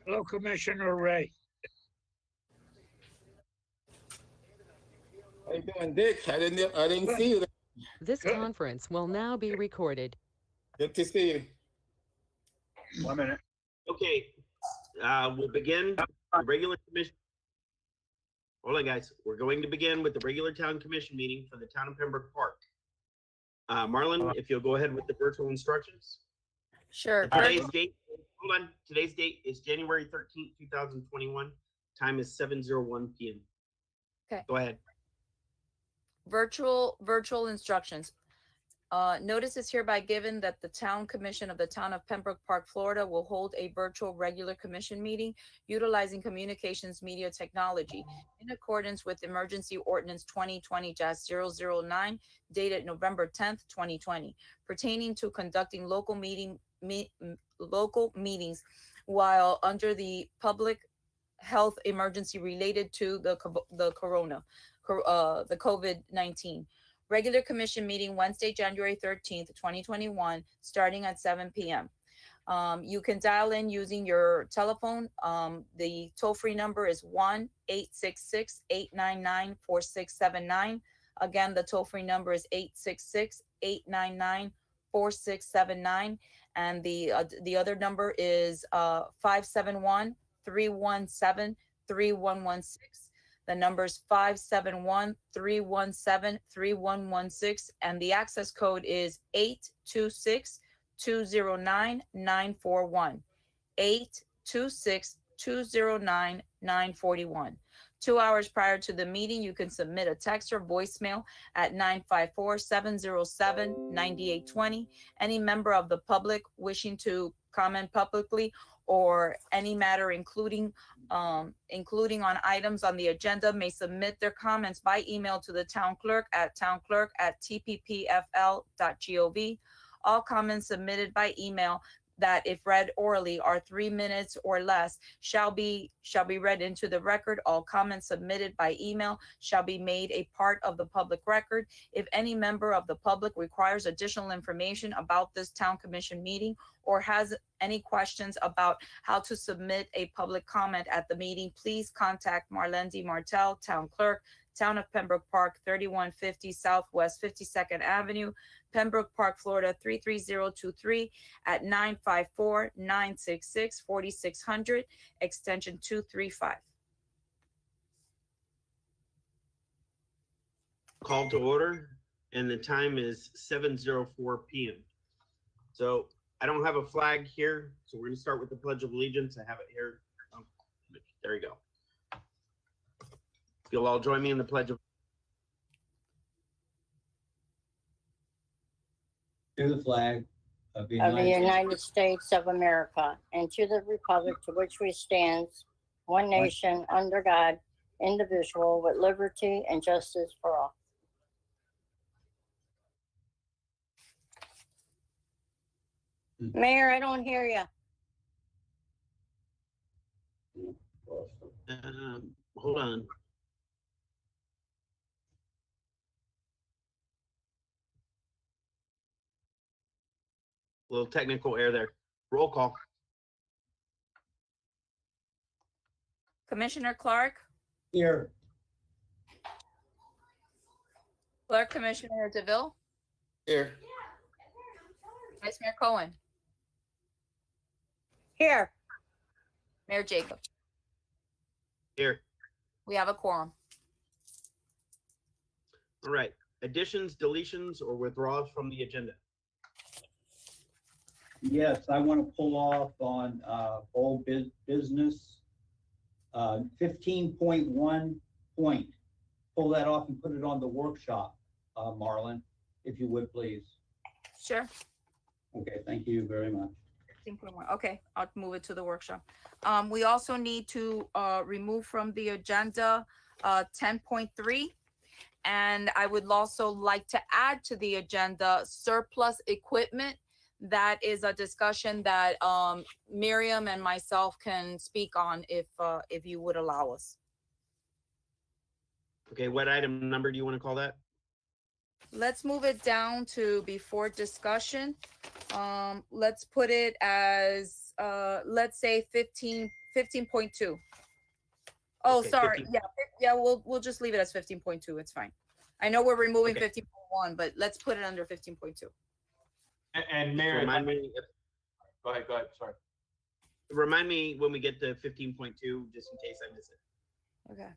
Hello, Commissioner Ray. How you doing, Dick? I didn't see you. This conference will now be recorded. Good to see you. 1 minute. Okay, we'll begin the regular commission. Hold on, guys. We're going to begin with the regular town commission meeting for the town of Pembroke Park. Marlon, if you'll go ahead with the virtual instructions. Sure. Today's date, hold on. Today's date is January 13th, 2021. Time is 7:01 p.m. Okay. Go ahead. Virtual instructions. Notice is hereby given that the Town Commission of the Town of Pembroke Park, Florida will hold a virtual regular commission meeting utilizing communications media technology in accordance with Emergency Ordinance 2020-009 dated November 10th, 2020, pertaining to conducting local meetings while under the public health emergency related to the COVID-19. Regular commission meeting Wednesday, January 13th, 2021, starting at 7 p.m. You can dial in using your telephone. The toll-free number is 1-866-899-4679. Again, the toll-free number is 866-899-4679. And the other number is 571-317-3116. The number is 571-317-3116, and the access code is 826-209-941. 826-209-941. 2 hours prior to the meeting, you can submit a text or voicemail at 954-707-9820. Any member of the public wishing to comment publicly or any matter including on items on the agenda may submit their comments by email to the town clerk at town.clerk@tppfl.gov. All comments submitted by email that, if read orally, are 3 minutes or less shall be read into the record. All comments submitted by email shall be made a part of the public record. If any member of the public requires additional information about this town commission meeting or has any questions about how to submit a public comment at the meeting, please contact Marlendi Martell, Town Clerk, Town of Pembroke Park, 3150 Southwest 52nd Avenue, Pembroke Park, Florida 33023 at 954-966-4600, extension 235. Call to order, and the time is 7:04 p.m. So I don't have a flag here, so we're going to start with the Pledge of Allegiance. I have it here. There you go. If you'll all join me in the Pledge of To the flag of the United States of America, and to the republic to which we stand, one nation, under God, indivisible, with liberty and justice for all. Mayor, I don't hear you. hold on. A little technical error there. Roll call. Commissioner Clark, Here. Clerk Commissioner DeVille, Here. Vice Mayor Cohen, Here. Mayor Jacob. Here. We have a quorum. All right. Additions, deletions, or withdrawals from the agenda. Yes, I want to pull off on old business. 15.1 point. Pull that off and put it on the workshop, Marlon, if you would, please. Sure. Okay, thank you very much. Okay, I'll move it to the workshop. We also need to remove from the agenda 10.3. And I would also like to add to the agenda surplus equipment. That is a discussion that Miriam and myself can speak on if you would allow us. Okay, what item number do you want to call that? Let's move it down to before discussion. Let's put it as let's say 15.2. Oh, Okay, sorry. 15. Yeah, we'll just leave it as 15.2. It's fine. I know we're removing Okay. 15.1, but let's put it under 15.2. And Mayor, if I Remind may- me, go ahead, sorry. remind me when we get to 15.2, just in case I miss it. Okay.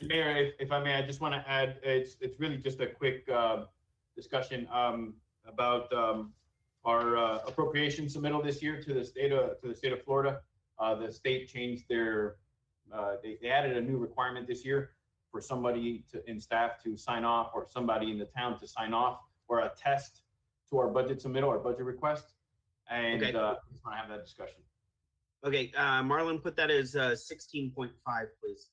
Mayor, if I may, I just want to add, it's really just a quick discussion about our appropriation submittal this year to the state of Florida. The state changed their, they added a new requirement this year for somebody in staff to sign off, or somebody in the town to sign off, or attest to our budget submittal, our budget request. And Okay. I just want to have that discussion. Okay, Marlon, put that as 16.5, please.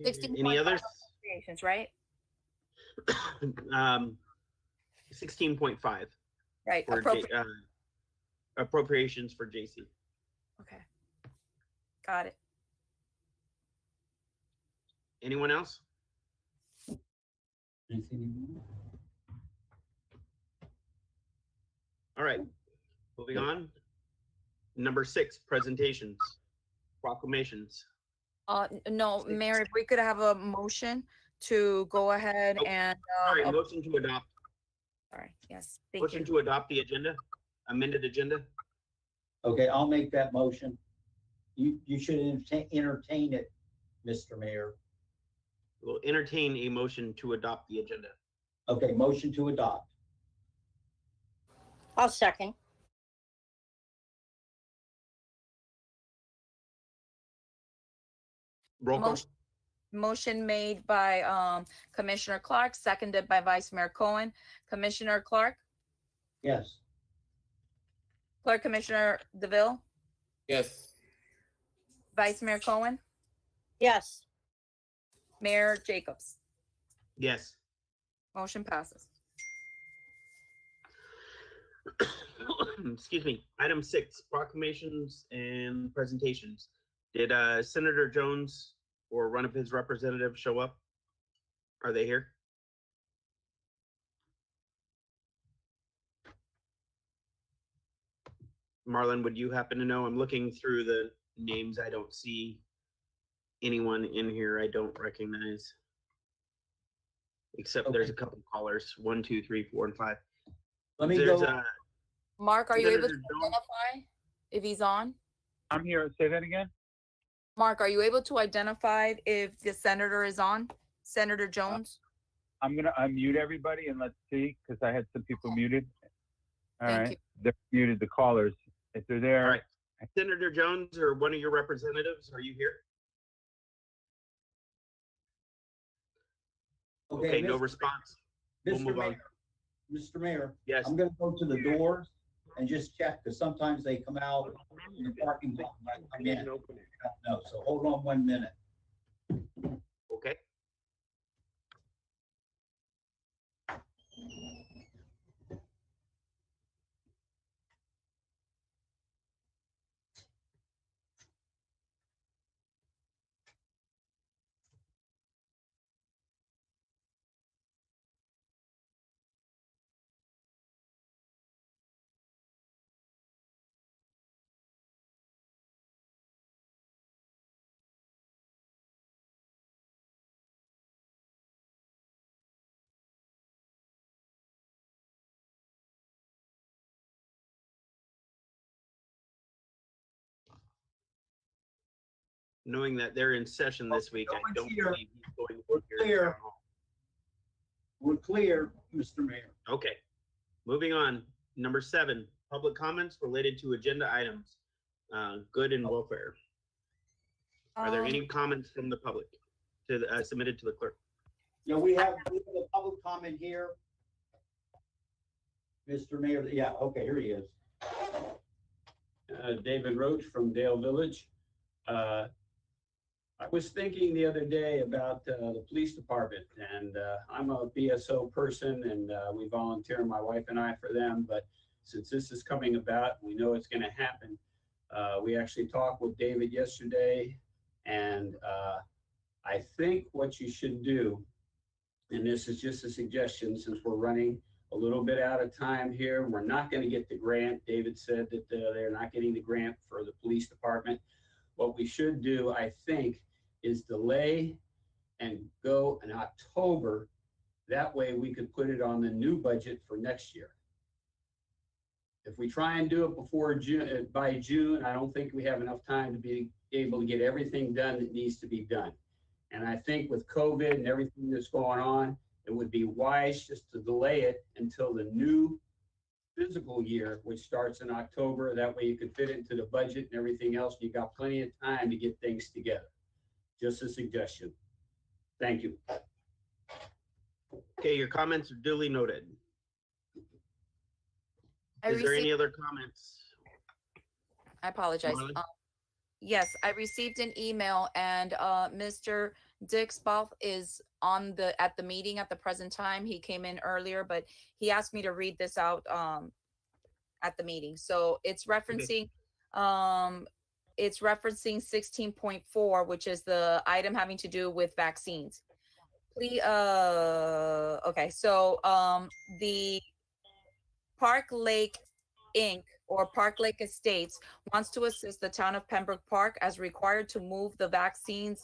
Okay, 16.5 any others? appropriations, right? 16.5 Right. for appropriations for JC. Okay. Got it. Anyone else? All right, moving on. Number 6, presentations, proclamations. No, Mayor, if we could have a motion to go ahead Oh, and, Sorry, motion to adopt. sorry, yes, thank Motion you. to adopt the agenda, amended agenda. Okay, I'll make that motion. You should entertain it, Mr. Mayor. We'll entertain a motion to adopt the agenda. Okay, motion to adopt. I'll second. Roll call. Motion made by Commissioner Clark, seconded by Vice Mayor Cohen. Commissioner Clark, Yes. Clerk Commissioner DeVille, Yes. Vice Mayor Cohen, Yes. Mayor Jacobs. Yes. Motion passes. Excuse me. Item 6, proclamations and presentations. Did Senator Jones or one of his representatives show up? Are they here? Marlon, would you happen to know? I'm looking through the names. I don't see anyone in here I don't recognize. Except there's a couple callers. 1, 2, 3, 4, and 5. Let me There's go. Mark, are you able to Senator Jones. identify if he's on? I'm here. Say that again. Mark, are you able to identify if the senator is on? Senator Jones? I'm gonna unmute everybody and let's see, because I had some people muted. All Thank right, you. they're muted, the callers. If they're there. All right. Senator Jones or one of your representatives, are you here? Okay, no Mr. response. We'll Mr. move on. Mayor, Mr. Mayor, Yes. I'm gonna go to the doors and just check, because sometimes they come out in the parking lot and I come in. No, so hold on 1 minute. Okay. Knowing that they're in session this week, I don't Here. believe he's going We're to hear the clear. town hall. We're clear, Mr. Mayor. Okay, moving on. Number 7, public comments related to agenda items, good and welfare. Are there any comments from the public to submitted to the clerk? Yeah, we have a public comment here. Mr. Mayor, yeah, okay, here he is. David Roach from Dale Village. I was thinking the other day about the police department, and I'm a BSO person, and we volunteer, my wife and I, for them. But since this is coming about, we know it's going to happen. We actually talked with David yesterday, and I think what you should do, and this is just a suggestion since we're running a little bit out of time here, we're not going to get the grant. David said that they're not getting the grant for the police department. What we should do, I think, is delay and go in October. That way we could put it on the new budget for next year. If we try and do it before June, by June, I don't think we have enough time to be able to get everything done that needs to be done. And I think with COVID and everything that's going on, it would be wise just to delay it until the new fiscal year, which starts in October. That way you could fit it into the budget and everything else. You got plenty of time to get things together. Just a suggestion. Thank you. Okay, your comments are duly noted. Is there any other comments? I apologize. Marlon? Yes, I received an email, and Mr. Dick Spalth is at the meeting at the present time. He came in earlier, but he asked me to read this out at the meeting. So it's referencing 16.4, which is the item having to do with vaccines. Please, okay, so the Park Lake Inc. or Park Lake Estates wants to assist the town of Pembroke Park as required to move the vaccine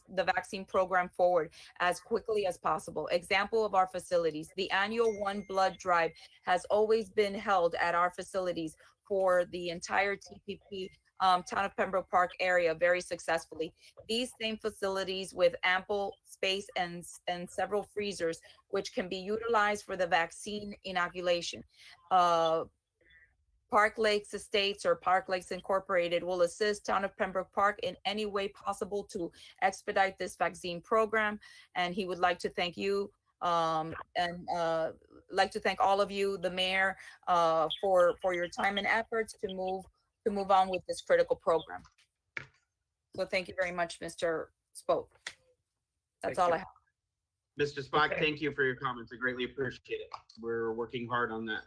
program forward as quickly as possible. Example of our facilities: the annual One Blood Drive has always been held at our facilities for the entire TPP town of Pembroke Park area very successfully. These same facilities with ample space and several freezers, which can be utilized for the vaccine inoculation. Park Lakes Estates or Park Lakes Incorporated will assist town of Pembroke Park in any way possible to expedite this vaccine program. And he would like to thank you like to thank all of you, the mayor, for your time and efforts to move on with this critical program. So thank you very much, Mr. Spoke. That's all I have. Mr. Spock, thank you for your comments. I greatly appreciate it. We're working hard on that.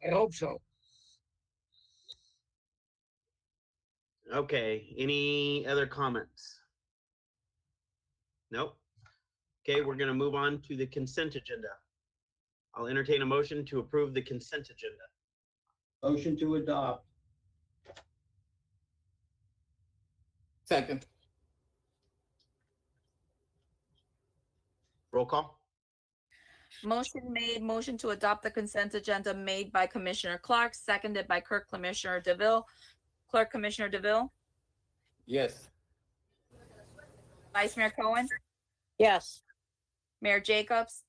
I hope so. Okay, any other comments? Nope. Okay, we're gonna move on to the consent agenda. I'll entertain a motion to approve the consent agenda. Motion to adopt. Second. Roll call. Motion to adopt the consent agenda made by Commissioner Clark, seconded by Clerk Commissioner DeVille. Clerk Commissioner DeVille, Yes. Vice Mayor Cohen, Yes. Mayor Jacobs,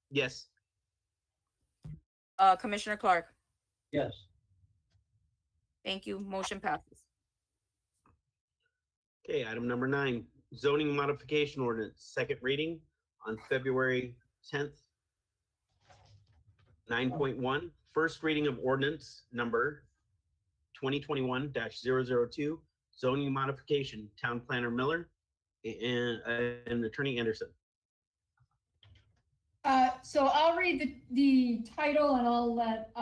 Yes. Commissioner Clark. Yes. Thank you. Motion passes. Okay, item number 9, zoning modification ordinance, second reading on February 10th. 9.1, first reading of ordinance number 2021-002, zoning modification, town planner Miller and attorney Anderson. So I'll read the title and I'll let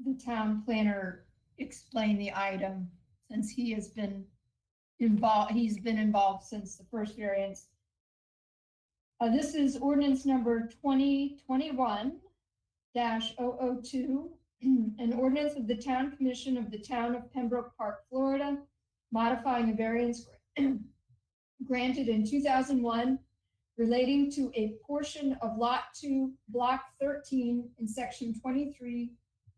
the town planner explain the item since he has been involved. He's been involved since the first variance. This is ordinance number 2021-002, an ordinance of the Town Commission of the Town of Pembroke Park, Florida, modifying a variance granted in 2001 relating to a portion of Lot 2, Block 13 in Section 23,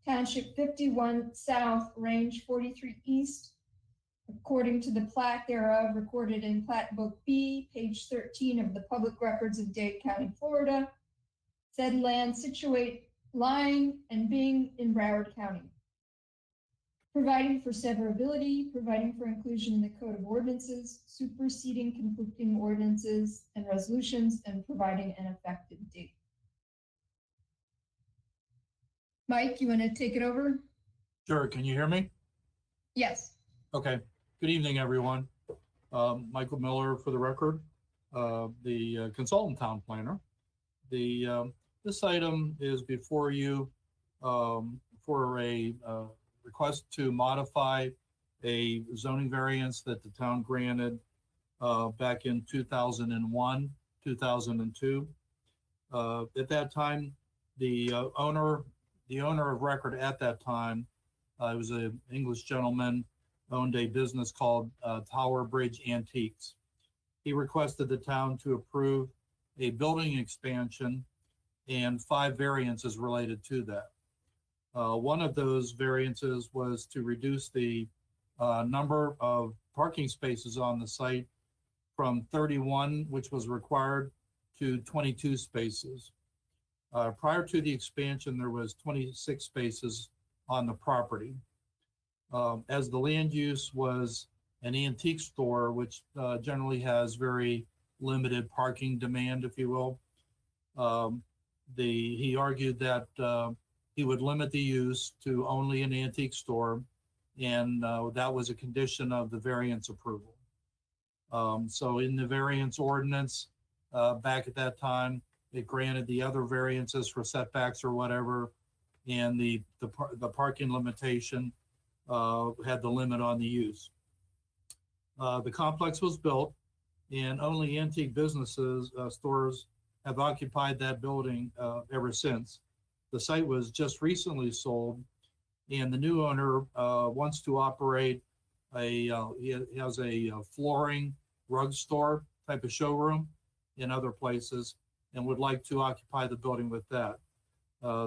Township 51 South, Range 43 East, according to the plat thereof recorded in Plat Book B, page 13 of the Public Records of Dade County, Florida, said land situate, lying, and being in Broward County, providing for severability, providing for inclusion in the Code of Ordinances, superseding conflicting ordinances and resolutions, and providing an effective date. Mike, you want to take it over? Sure. Can you hear me? Yes. Okay. Good evening, everyone. Michael Miller for the record, the consultant town planner. This item is before you for a request to modify a zoning variance that the town granted back in 2001, 2002. At that time, the owner of record at that time, it was an English gentleman, owned a business called Tower Bridge Antiques. He requested the town to approve a building expansion and 5 variances related to that. One of those variances was to reduce the number of parking spaces on the site from 31, which was required, to 22 spaces. Prior to the expansion, there was 26 spaces on the property. As the land use was an antique store, which generally has very limited parking demand, if you will, he argued that he would limit the use to only an antique store, and that was a condition of the variance approval. So in the variance ordinance, back at that time, it granted the other variances for setbacks or whatever, and the parking limitation had the limit on the use. The complex was built, and only antique businesses, stores, have occupied that building ever since. The site was just recently sold, and the new owner wants to operate he has a flooring rug store type of showroom in other places, and would like to occupy the building with that.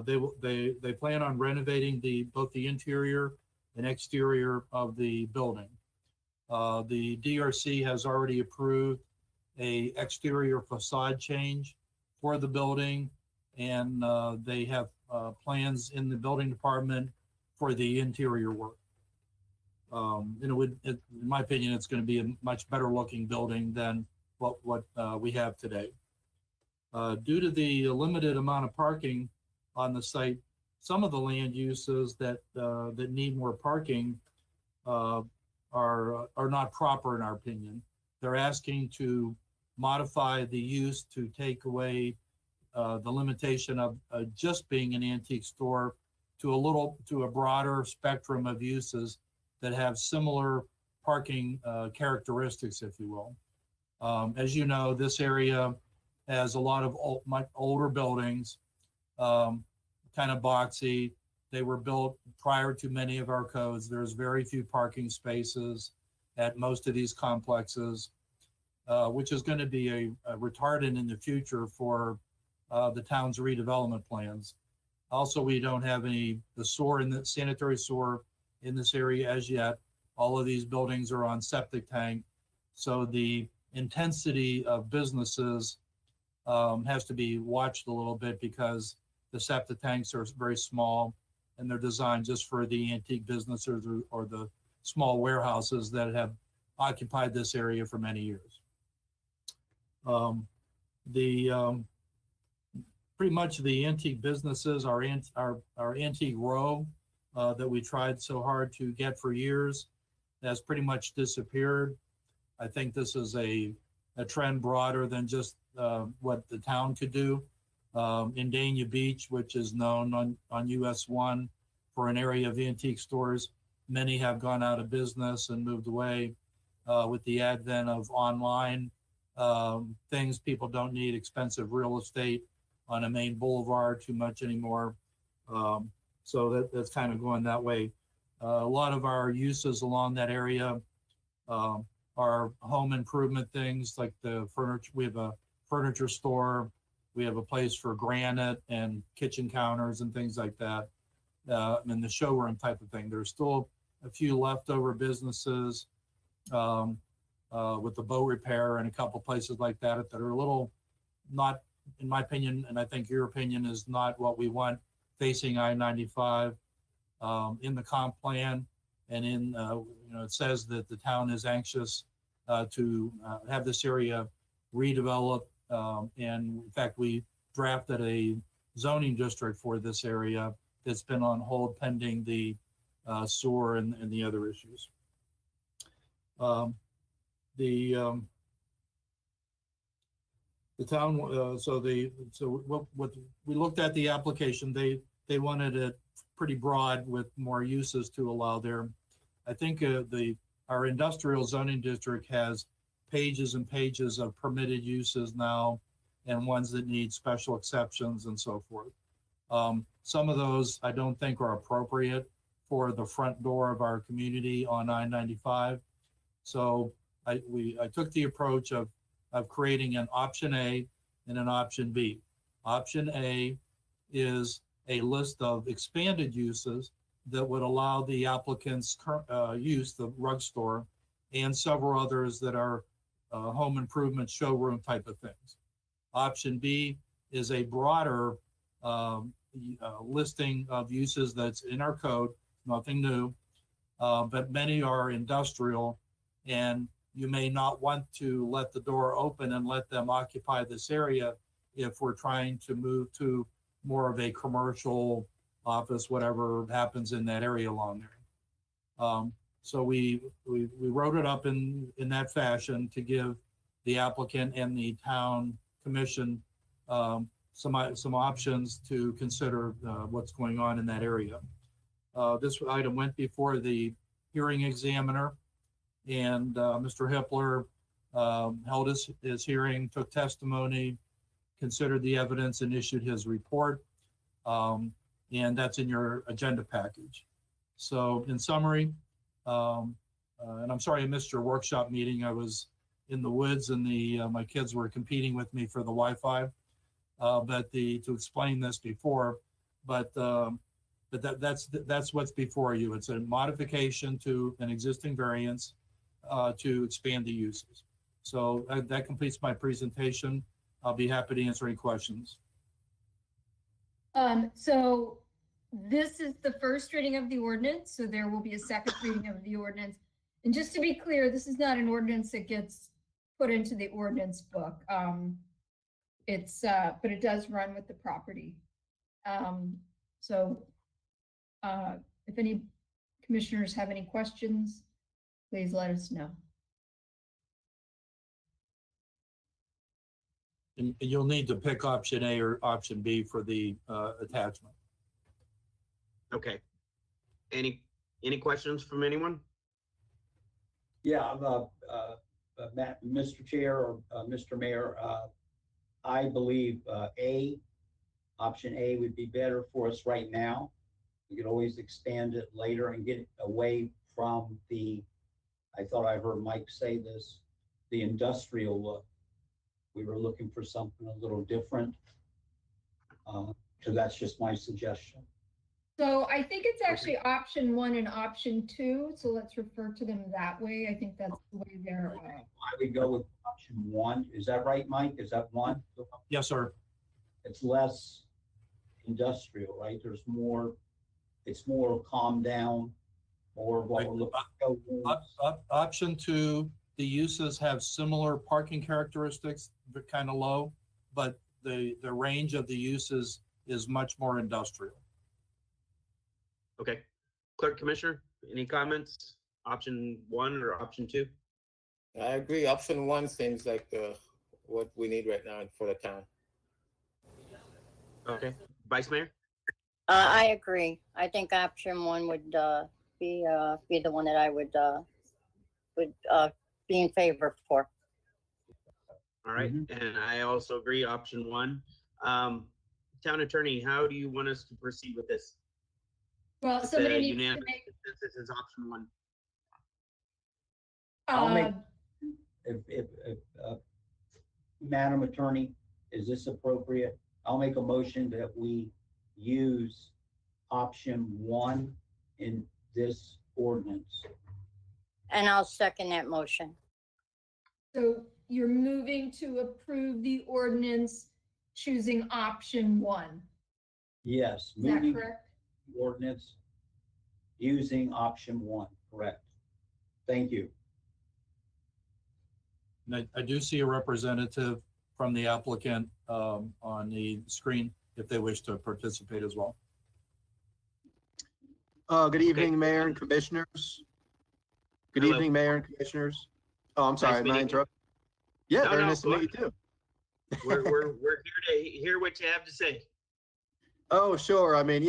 They plan on renovating both the interior and exterior of the building. The DRC has already approved a exterior facade change for the building, and they have plans in the building department for the interior work. And in my opinion, it's going to be a much better looking building than what we have today. Due to the limited amount of parking on the site, some of the land uses that need more parking are not proper in our opinion. They're asking to modify the use to take away the limitation of just being an antique store to a broader spectrum of uses that have similar parking characteristics, if you will. As you know, this area has a lot of much older buildings, kind of boxy. They were built prior to many of our codes. There's very few parking spaces at most of these complexes, which is going to be a retardant in the future for the town's redevelopment plans. Also, we don't have the sanitary sewer in this area as yet. All of these buildings are on septic tank. So the intensity of businesses has to be watched a little bit because the septic tanks are very small and they're designed just for the antique businesses or the small warehouses that have occupied this area for many years. Pretty much the antique businesses, our antique row that we tried so hard to get for years has pretty much disappeared. I think this is a trend broader than just what the town could do. In Dania Beach, which is known on US 1 for an area of antique stores, many have gone out of business and moved away with the advent of online things. People don't need expensive real estate on a main boulevard too much anymore. So that's kind of going that way. A lot of our uses along that area are home improvement things like the furniture. We have a furniture store. We have a place for granite and kitchen counters and things like that. And the showroom type of thing. There's still a few leftover businesses with the boat repair and a couple places like that that are a little not, in my opinion, and I think your opinion, is not what we want facing I-95 in the comp plan. And in, it says that the town is anxious to have this area redeveloped. And in fact, we drafted a zoning district for this area that's been on hold pending the sewer and the other issues. The town, so what we looked at the application, they wanted it pretty broad with more uses to allow there. I think our industrial zoning district has pages and pages of permitted uses now and ones that need special exceptions and so forth. Some of those I don't think are appropriate for the front door of our community on I-95. So I took the approach of creating an option A and an option B. Option A is a list of expanded uses that would allow the applicant's use, the rug store, and several others that are home improvement showroom type of things. Option B is a broader listing of uses that's in our code, nothing new, but many are industrial, and you may not want to let the door open and let them occupy this area if we're trying to move to more of a commercial office, whatever happens in that area along there. So we wrote it up in that fashion to give the applicant and the town commission some options to consider what's going on in that area. This item went before the hearing examiner, and Mr. Hippler held his hearing, took testimony, considered the evidence, and issued his report. And that's in your agenda package. So in summary, and I'm sorry I missed your workshop meeting. I was in the woods and my kids were competing with me for the Wi-Fi. But to explain this before, but that's what's before you. It's a modification to an existing variance to expand the uses. So that completes my presentation. I'll be happy to answer any questions. So this is the first reading of the ordinance, so there will be a second reading of the ordinance. And just to be clear, this is not an ordinance that gets put into the ordinance book. But it does run with the property. So if any commissioners have any questions, please let us know. And you'll need to pick option A or option B for the attachment. Okay. Any questions from anyone? Yeah, Matt, Mr. Chair or Mr. Mayor, I believe option A would be better for us right now. We could always expand it later and get away from I thought I heard Mike say this, the industrial look. We were looking for something a little different. So that's just my suggestion. So I think it's actually option 1 and option 2. So let's refer to them that way. I think that's the way they're. I would go with option 1. Is that right, Mike? Is that 1? Yes, sir. It's less industrial, right? There's more. It's more calmed down, more what we're looking for. Option 2, the uses have similar parking characteristics, but kind of low, but the range of the uses is much more industrial. Okay. Clerk, Commissioner, any comments? Option 1 or option 2? I agree. Option 1 seems like what we need right now for the town. Okay. Vice Mayor? I agree. I think option 1 would be the one that I would be in favor for. All right. And I also agree, option 1. Town Attorney, how do you want us to proceed with this? Well, somebody needs to unanimous make. consensus is option 1. I'll make, if Madam Attorney, is this appropriate? I'll make a motion that we use option 1 in this ordinance. And I'll second that motion. So you're moving to approve the ordinance choosing option 1. Yes. Is that moving correct? the ordinance using option 1, correct. Thank you. And I do see a representative from the applicant on the screen if they wish to participate as well. Good evening, Mayor and Commissioners. Good Hello. evening, Mayor and Commissioners. Oh, I'm sorry, am I interrupting? Yeah, No, very no, nice to go meet you too. We're here to hear what you have to say. Oh, sure. I mean,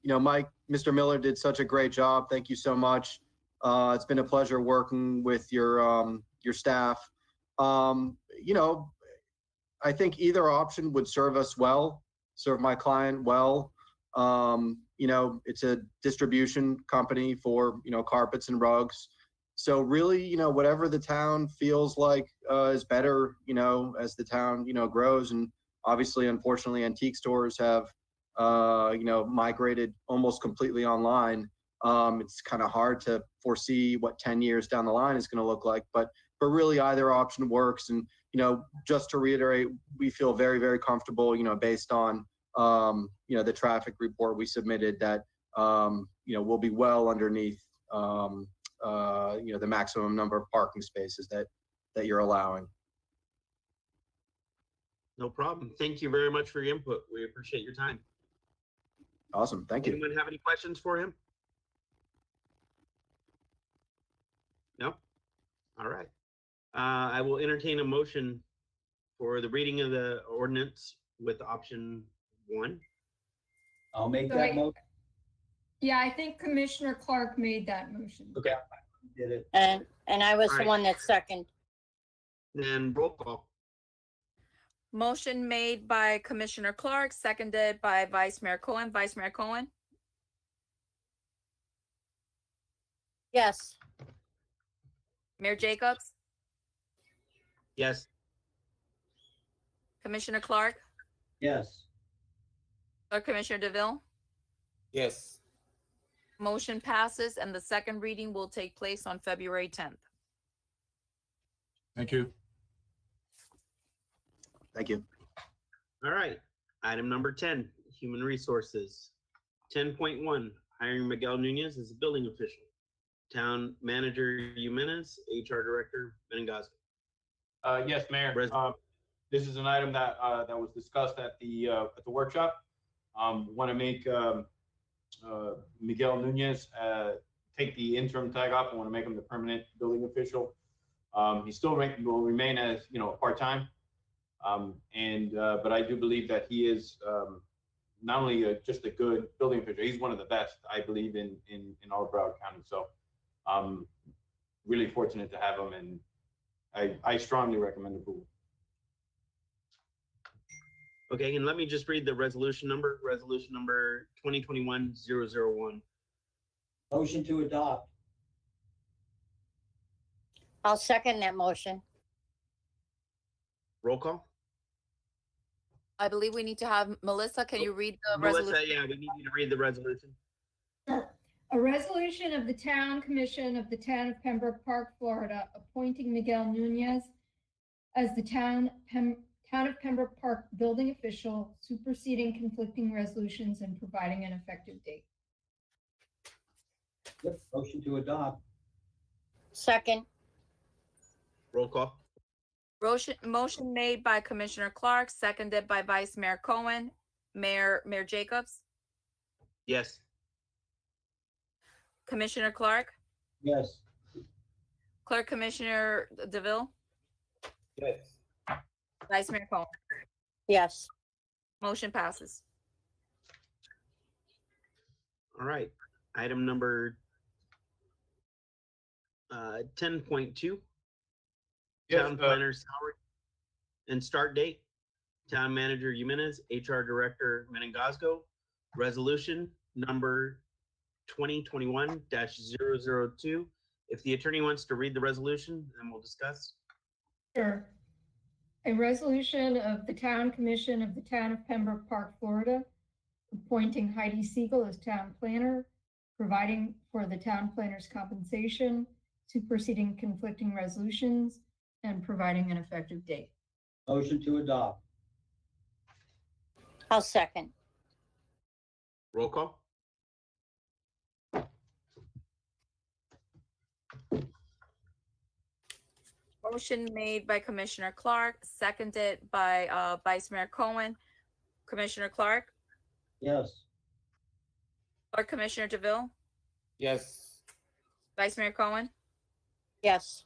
Mike, Mr. Miller did such a great job. Thank you so much. It's been a pleasure working with your staff. I think either option would serve us well, serve my client well. It's a distribution company for, carpets and rugs. So really, whatever the town feels like is better, as the town, grows. And obviously, unfortunately, antique stores have, migrated almost completely online. It's kind of hard to foresee what 10 years down the line is going to look like, but really either option works. And, just to reiterate, we feel very, very comfortable, based on, the traffic report we submitted that, we'll be well underneath, the maximum number of parking spaces that you're allowing. No problem. Thank you very much for your input. We appreciate your time. Awesome. Thank you. Anyone have any questions for him? No? All right. I will entertain a motion for the reading of the ordinance with option 1. I'll make So that motion. Yeah, I think Commissioner Clark made that motion. Okay. Did it. And I was the Alright. one that seconded. Then roll call. Motion made by Commissioner Clark, seconded by Vice Mayor Cohen. Vice Mayor Cohen, Yes. Mayor Jacobs, Yes. Commissioner Clark, Yes. Clerk Commissioner DeVille. Yes. Motion passes, and the second reading will take place on February 10th. Thank you. Thank you. All right. Item number 10, human resources. 10.1, hiring Miguel Nunez as a building official. Town manager Jimenez, HR director Menengazo. Yes, Mayor. Res- This is an item that that was discussed at the workshop. Want to make Miguel Nunez take the interim tag off. I want to make him the permanent building official. He still will remain as part-time, but I do believe that he is not only just a good building official, he's one of the best, I believe, in all of Broward County. So I'm really fortunate to have him, and I strongly recommend approval. Okay, and let me just read the resolution number 2021-001. Motion to adopt. I'll second that motion. Roll call. I believe we need to have Melissa. Can you read the Melissa, resolution? yeah, we need you to read the resolution. A resolution of the Town Commission of the Town of Pembroke Park, Florida, appointing Miguel Nunez as the Town of Pembroke Park building official, superseding conflicting resolutions and providing an effective date. Yep. Motion to adopt. Second. Roll call. Motion made by Commissioner Clark, seconded by Vice Mayor Cohen. Mayor Jacobs, Yes. Commissioner Clark, Yes. Clerk Commissioner DeVille, Yes. Vice Mayor Cohen. Yes. Motion passes. All right. Item number 10.2. Yes, Town planner salary and start date. Town manager Jimenez, HR director Menengazo. Resolution number 2021-002. If the attorney wants to read the resolution, then we'll discuss. Sure. A resolution of the Town Commission of the Town of Pembroke Park, Florida, appointing Heidi Siegel as town planner, providing for the town planner's compensation, superseding conflicting resolutions, and providing an effective date. Motion to adopt. I'll second. Roll call. Motion made by Commissioner Clark, seconded by Vice Mayor Cohen. Commissioner Clark, Yes. Clerk Commissioner DeVille, Yes. Vice Mayor Cohen, Yes.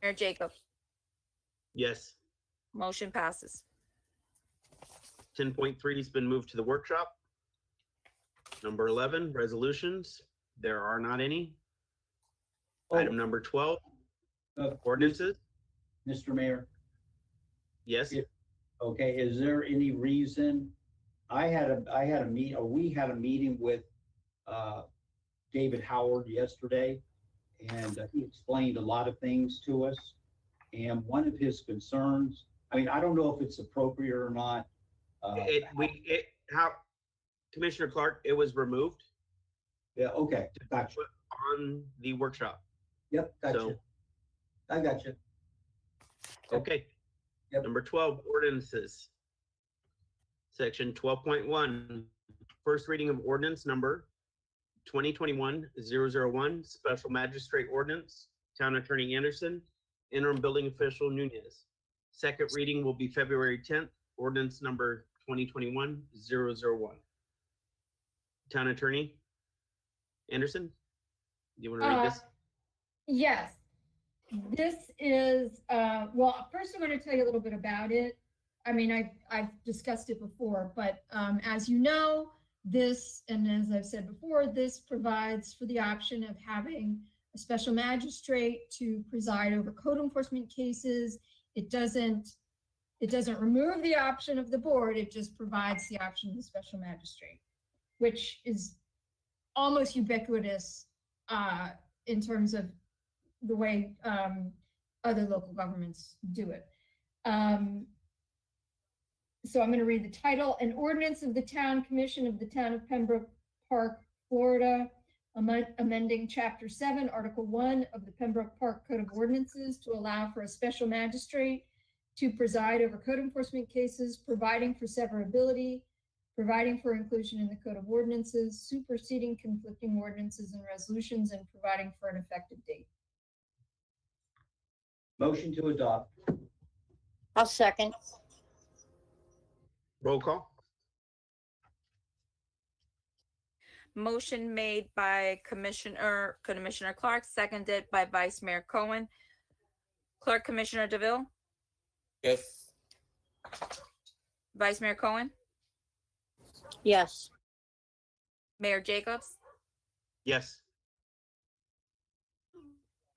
Mayor Jacobs. Yes. Motion passes. 10.3 has been moved to the workshop. Number 11, resolutions. There are not any. Item number 12, ordinances. Mr. Mayor, Yes. okay, is there any reason? We had a meeting with David Howard yesterday, and he explained a lot of things to us. And one of his concerns, I mean, I don't know if it's appropriate or not. Commissioner Clark, it was removed. Yeah, okay, gotcha. Put on the workshop. Yep, gotcha. So, I gotcha. okay. Yep. Number 12, ordinances. Section 12.1, first reading of ordinance number 2021-001, special magistrate ordinance, Town Attorney Anderson, interim building official Nunez. Second reading will be February 10th, ordinance number 2021-001. Town Attorney Anderson, do you want to read this? Yes. This is, well, first I'm going to tell you a little bit about it. I mean, I've discussed it before, but as you know, this, and as I've said before, this provides for the option of having a special magistrate to preside over code enforcement cases. It doesn't remove the option of the board, it just provides the option of the special magistrate, which is almost ubiquitous in terms of the way other local governments do it. So I'm going to read the title. An ordinance of the Town Commission of the Town of Pembroke Park, Florida, amending Chapter 7, Article 1 of the Pembroke Park Code of Ordinances to allow for a special magistrate to preside over code enforcement cases, providing for severability, providing for inclusion in the Code of Ordinances, superseding conflicting ordinances and resolutions, and providing for an effective date. Motion to adopt. I'll second. Roll call. Motion made by Commissioner Clark, seconded by Vice Mayor Cohen. Clerk Commissioner DeVille, Yes. Vice Mayor Cohen, Yes. Mayor Jacobs, Yes.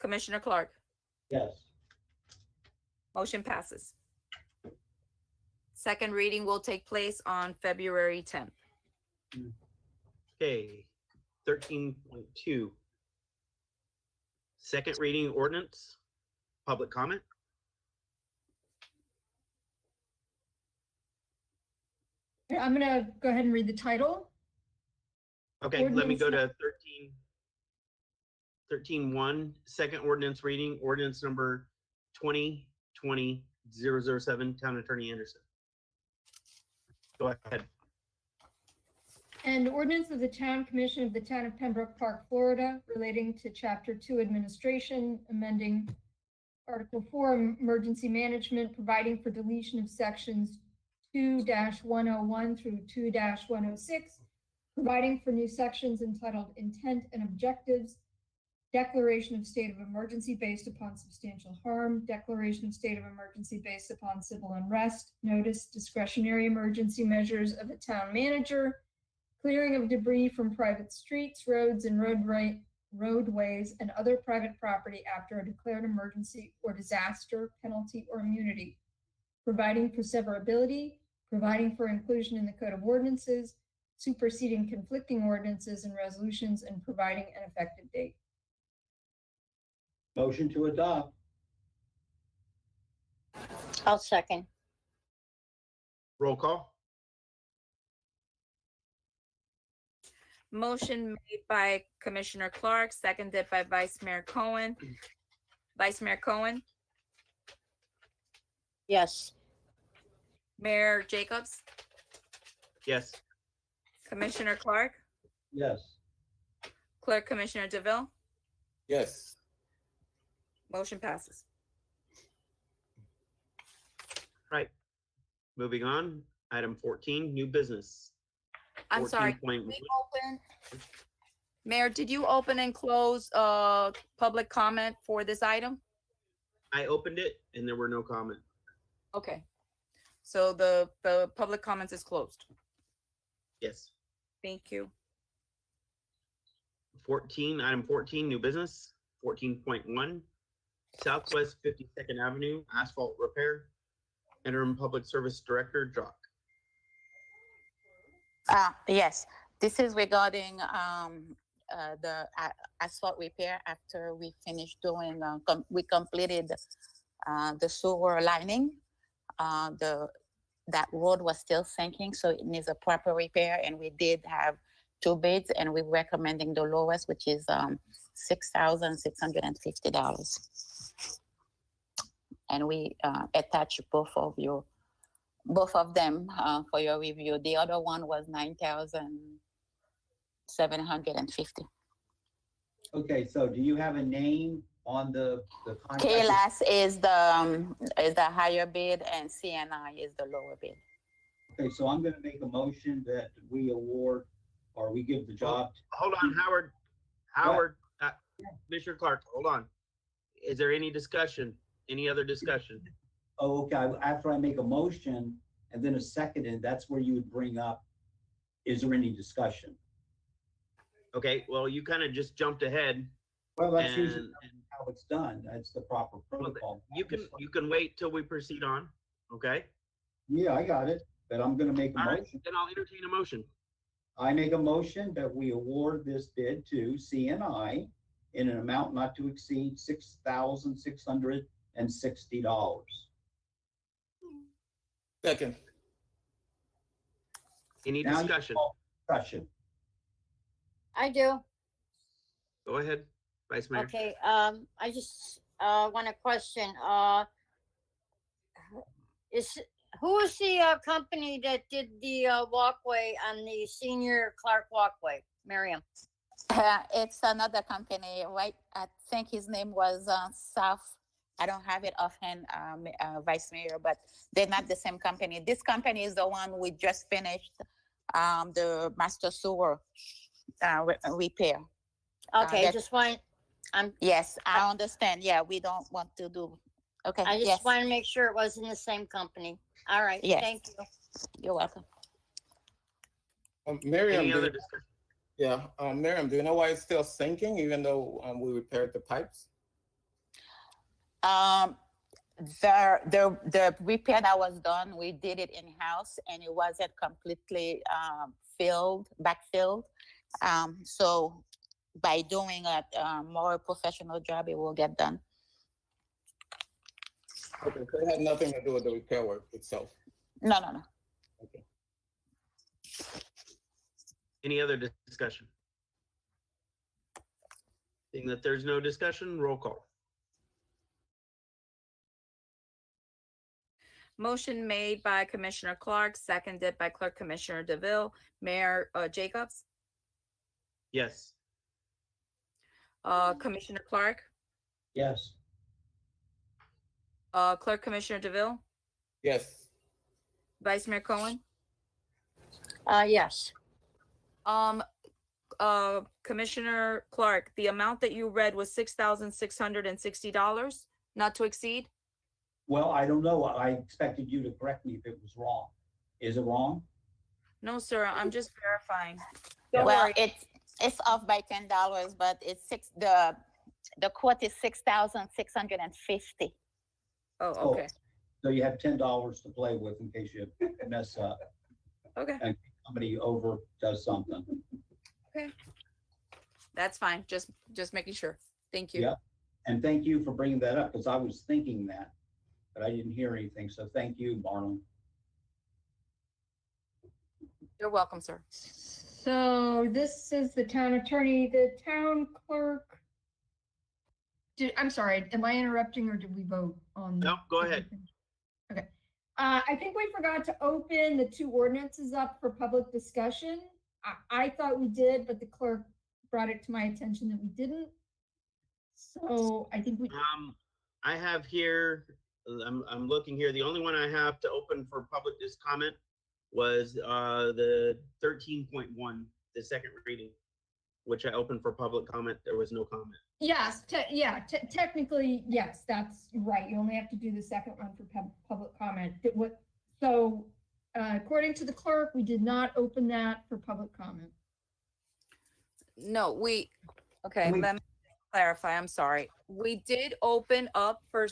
Commissioner Clark. Yes. Motion passes. Second reading will take place on February 10th. Okay, 13.2. Second reading ordinance, public comment. I'm going to go ahead and read the title. Okay, let me go Ordinance- to 13.1, second ordinance reading, ordinance number 2020-007, Town Attorney Anderson. Go ahead. An ordinance of the Town Commission of the Town of Pembroke Park, Florida, relating to Chapter 2 Administration, amending Article 4 Emergency Management, providing for deletion of sections 2-101 through 2-106, providing for new sections entitled Intent and Objectives, Declaration of State of Emergency based upon substantial harm, Declaration of State of Emergency based upon civil unrest, Notice, Discretionary Emergency Measures of a Town Manager, Clearing of debris from private streets, roads, and roadways and other private property after a declared emergency or disaster, penalty, or immunity, providing for severability, providing for inclusion in the Code of Ordinances, superseding conflicting ordinances and resolutions, and providing an effective date. Motion to adopt. I'll second. Roll call. Motion made by Commissioner Clark, seconded by Vice Mayor Cohen. Vice Mayor Cohen, Yes. Mayor Jacobs, Yes. Commissioner Clark, Yes. Clerk Commissioner DeVille. Yes. Motion passes. Right. Moving on, item 14, new business. I'm sorry. 14.1. We open. Mayor, did you open and close public comment for this item? I opened it and there were no comments. Okay. So the public comments is closed. Yes. Thank you. 14, item 14, new business. 14.1, Southwest 52nd Avenue asphalt repair. Interim Public Service Director, Jacques. Yes, this is regarding the asphalt repair after we finished doing, we completed the sewer lining. That road was still sinking, so it needs a proper repair, and we did have 2 bids, and we're recommending the lowest, which is $6,650. And we attach both of them for your review. The other one was $9,750. Okay, so do you have a name on the contract? KLAS is the higher bid, and CNI is the lower bid. Okay, so I'm gonna make a motion that we award, or we give the job. Hold on, Howard. Commissioner Clark, hold on. Is there any discussion? Any other discussion? Oh, okay, after I make a motion and then a seconded, that's where you would bring up, is there any discussion? Okay, well, you kind of just jumped ahead. Well, that's usually how it's done. That's the proper protocol. You can wait till we proceed on, okay? Yeah, I got it, but I'm gonna make a All right, motion. then I'll entertain a motion. I make a motion that we award this bid to CNI in an amount not to exceed $6,660. Second. Any Now you discussion? call discussion. I do. Go ahead, Vice Mayor. Okay, I just want to question, who is the company that did the walkway on the senior Clark walkway, Miriam? It's another company, right? I think his name was South. I don't have it offhand, Vice Mayor, but they're not the same company. This company is the one we just finished the master sewer repair. Okay, just want, yes, I understand. Yeah, we don't want to do. Okay. I just yes. want to make sure it wasn't the same company. All right, Yes. thank you. You're welcome. Miriam, Any other discussion? yeah, Miriam, do you know why it's still sinking even though we repaired the pipes? The repair that was done, we did it in-house, and it wasn't completely backfilled. So by doing a more professional job, it will get done. Okay, so it had nothing to do with the repair work itself. No. Okay. Any other discussion? Seeing that there's no discussion, roll call. Motion made by Commissioner Clark, seconded by Clerk Commissioner DeVille. Mayor Jacobs, Yes. Commissioner Clark, Yes. Clerk Commissioner DeVille, Yes. Vice Mayor Cohen, Yes. Commissioner Clark, the amount that you read was $6,660, not to exceed? Well, I don't know. I expected you to correct me if it was wrong. Is it wrong? No, sir, I'm just verifying. Well, it's off by $10, but it's the quote is $6,650. Oh, okay. So you have $10 to play with in case you mess up. Okay. And somebody overdoes something. Okay. That's fine. Just making sure. Thank you. Yeah. And thank you for bringing that up because I was thinking that, but I didn't hear anything. So thank you, Marlon. You're welcome, sir. So this is the town attorney, the town clerk. I'm sorry, am I interrupting or did we vote on? No, go ahead. Okay. I think we forgot to open the 2 ordinances up for public discussion. I thought we did, but the clerk brought it to my attention that we didn't. So I think we. I have here, I'm looking here, the only one I have to open for public comment was the 13.1, the second reading, which I opened for public comment. There was no comment. Yes, technically, yes, that's right. You only have to do the second one for public comment. So according to the clerk, we did not open that for public comment. No, okay, Can we- let me clarify, I'm sorry. We did open up for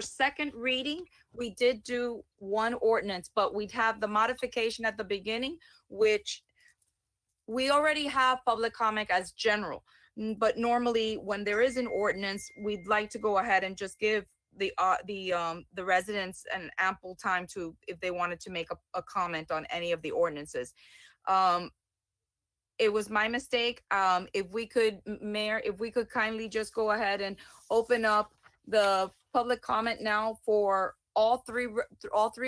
second reading. We did do one ordinance, but we'd have the modification at the beginning, which we already have public comment as general. But normally when there is an ordinance, we'd like to go ahead and just give the residents an ample time to, if they wanted to make a comment on any of the ordinances. It was my mistake. If we could, Mayor, if we could kindly just go ahead and open up the public comment now for all three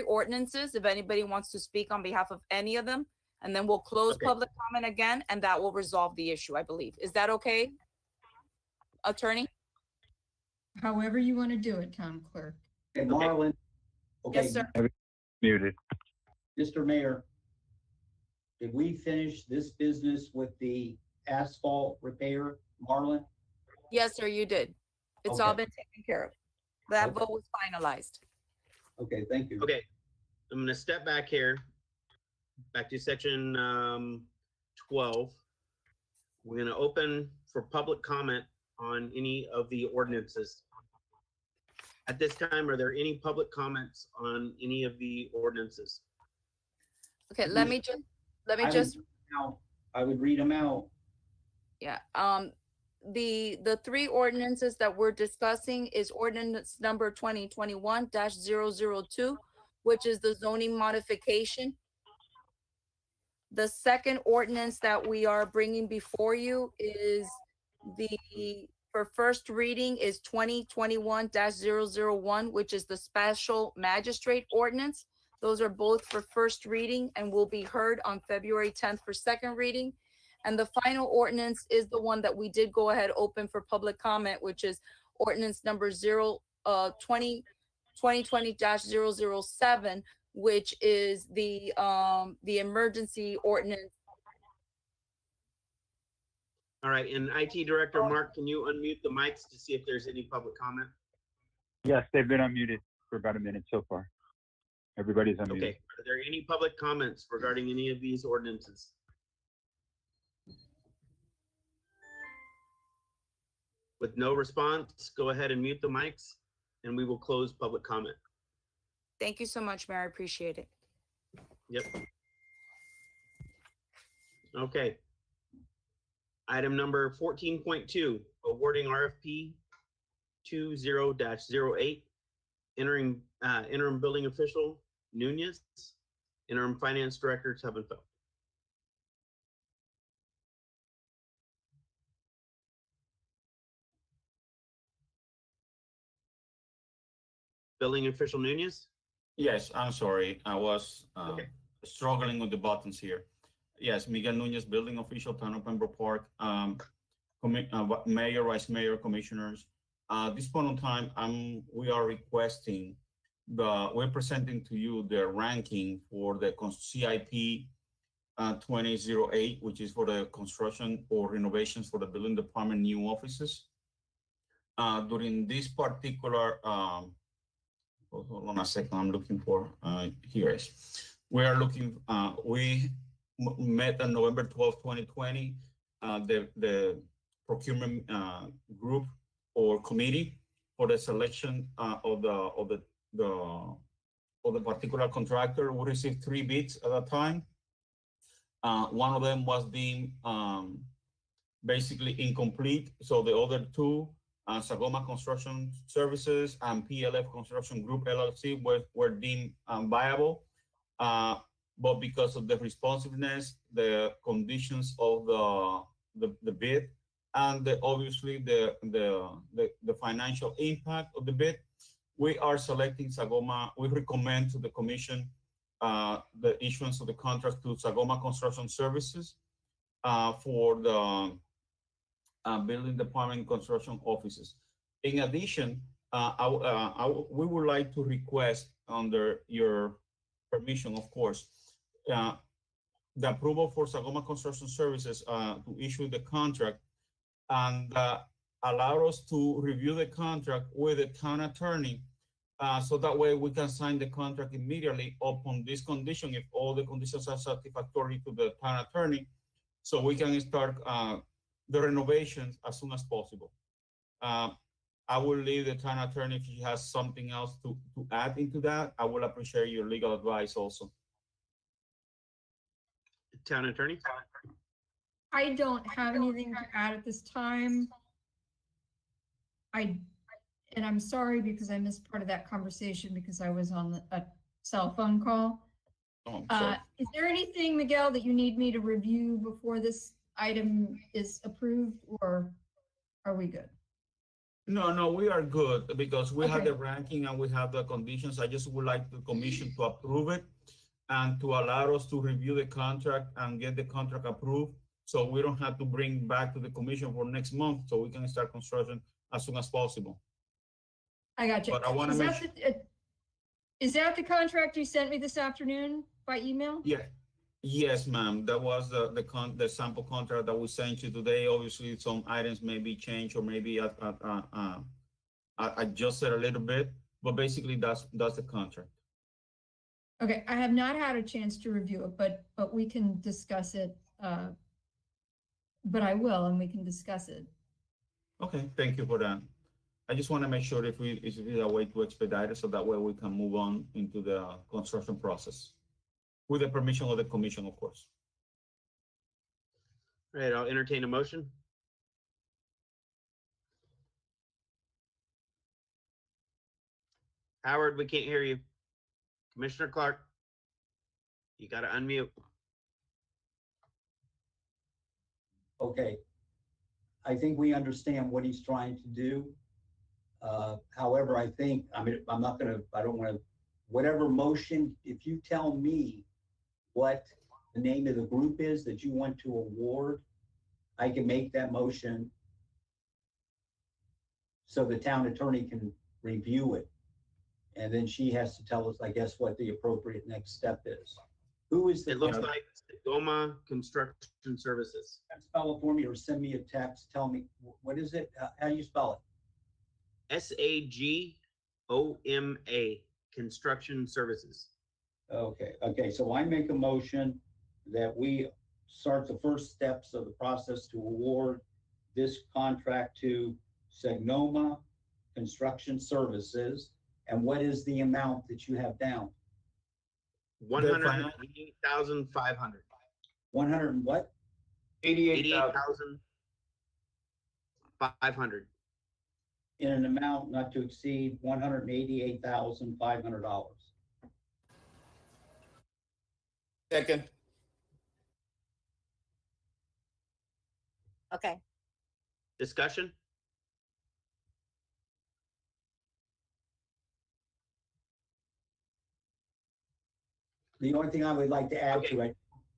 ordinances, if anybody wants to speak on behalf of any of them, and then we'll close Okay. public comment again, and that will resolve the issue, I believe. Is that okay, Attorney? However you want to do it, Town Clerk. Okay, Marlon. Okay, Yes, sir. Muted. Mr. Mayor, did we finish this business with the asphalt repair, Marlon? Yes, sir, you did. It's all Okay. been taken care of. That Okay. vote was finalized. Okay, thank you. Okay, I'm gonna step back here, back to section 12. We're gonna open for public comment on any of the ordinances. At this time, are there any public comments on any of the ordinances? Okay, let me just I would read them out. Yeah, the three ordinances that we're discussing is ordinance number 2021-002, which is the zoning modification. The second ordinance that we are bringing before you is for first reading is 2021-001, which is the special magistrate ordinance. Those are both for first reading and will be heard on February 10th for second reading. And the final ordinance is the one that we did go ahead open for public comment, which is ordinance number 2020-007, which is the emergency ordinance. All right, and IT Director Mark, can you unmute the mics to see if there's any public comment? Yes, they've been unmuted for about a minute so far. Everybody's unmuted. Okay, are there any public comments regarding any of these ordinances? With no response, go ahead and mute the mics and we will close public comment. Thank you so much, Mayor. I appreciate it. Yep. Okay. Item number 14.2, awarding RFP 20-08, interim building official Nunez, interim finance director Taubenfeld. Building official Nunez? Yes, I'm sorry. I was Okay. struggling with the buttons here. Yes, Miguel Nunez, building official, Town of Pembroke Park, mayor, vice mayor, commissioners. At this point in time, we are requesting we're presenting to you the ranking for the CIP 2008, which is for the construction or renovations for the building department new offices. During this particular, hold on a second, I'm looking for, here it is. We are looking, we met on November 12, 2020, the procurement group or committee for the selection of the particular contractor. We received 3 bids at that time. One of them was deemed basically incomplete. So the other 2, Sagoma Construction Services and PLF Construction Group LLC were deemed viable. But because of the responsiveness, the conditions of the bid, and obviously the financial impact of the bid, we are selecting Sagoma. We recommend to the commission the issuance of the contract to Sagoma Construction Services for the building department construction offices. In addition, we would like to request, under your permission, of course, the approval for Sagoma Construction Services to issue the contract and allow us to review the contract with the town attorney So that way we can sign the contract immediately upon this condition, if all the conditions are satisfactory to the town attorney, so we can start the renovations as soon as possible. I will leave the town attorney if he has something else to add into that. I will appreciate your legal advice also. Town attorney? I don't have anything to add at this time. And I'm sorry because I missed part of that conversation because I was on a cell phone call. Oh, I'm sorry. Is there anything, Miguel, that you need me to review before this item is approved, or are we good? No, we are good because we have Okay. the ranking and we have the conditions. I just would like the commission to approve it and to allow us to review the contract and get the contract approved, so we don't have to bring back to the commission for next month, so we can start construction as soon as possible. I got you. But I want to make sure. Is that the contract you sent me this afternoon by email? Yeah, yes, ma'am. That was the sample contract that we sent you today. Obviously, some items may be changed or maybe adjusted a little bit, but basically that's the contract. Okay, I have not had a chance to review it, but we can discuss it. But I will, and we can discuss it. Okay, thank you for that. I just want to make sure if there's a way to expedite it, so that way we can move on into the construction process with the permission of the commission, of course. All right, I'll entertain a motion. Howard, we can't hear you. Commissioner Clark, you got to unmute. Okay. I think we understand what he's trying to do. However, I think, I don't want to, whatever motion, if you tell me what the name of the group is that you want to award, I can make that motion so the town attorney can review it. And then she has to tell us, I guess, what the appropriate next step is. Who is the? It looks like Sagoma Construction Services. Spell it for me or send me a text. Tell me, what is it? How do you spell it? SAGOMA, Construction Services. Okay, so I make a motion that we start the first steps of the process to award this contract to Sagoma Construction Services. And what is the amount that you have down? 188,500. 100 and what? 88,500. In an amount not to exceed $188,500. Second. Okay. Discussion? The only thing I would like to add to it,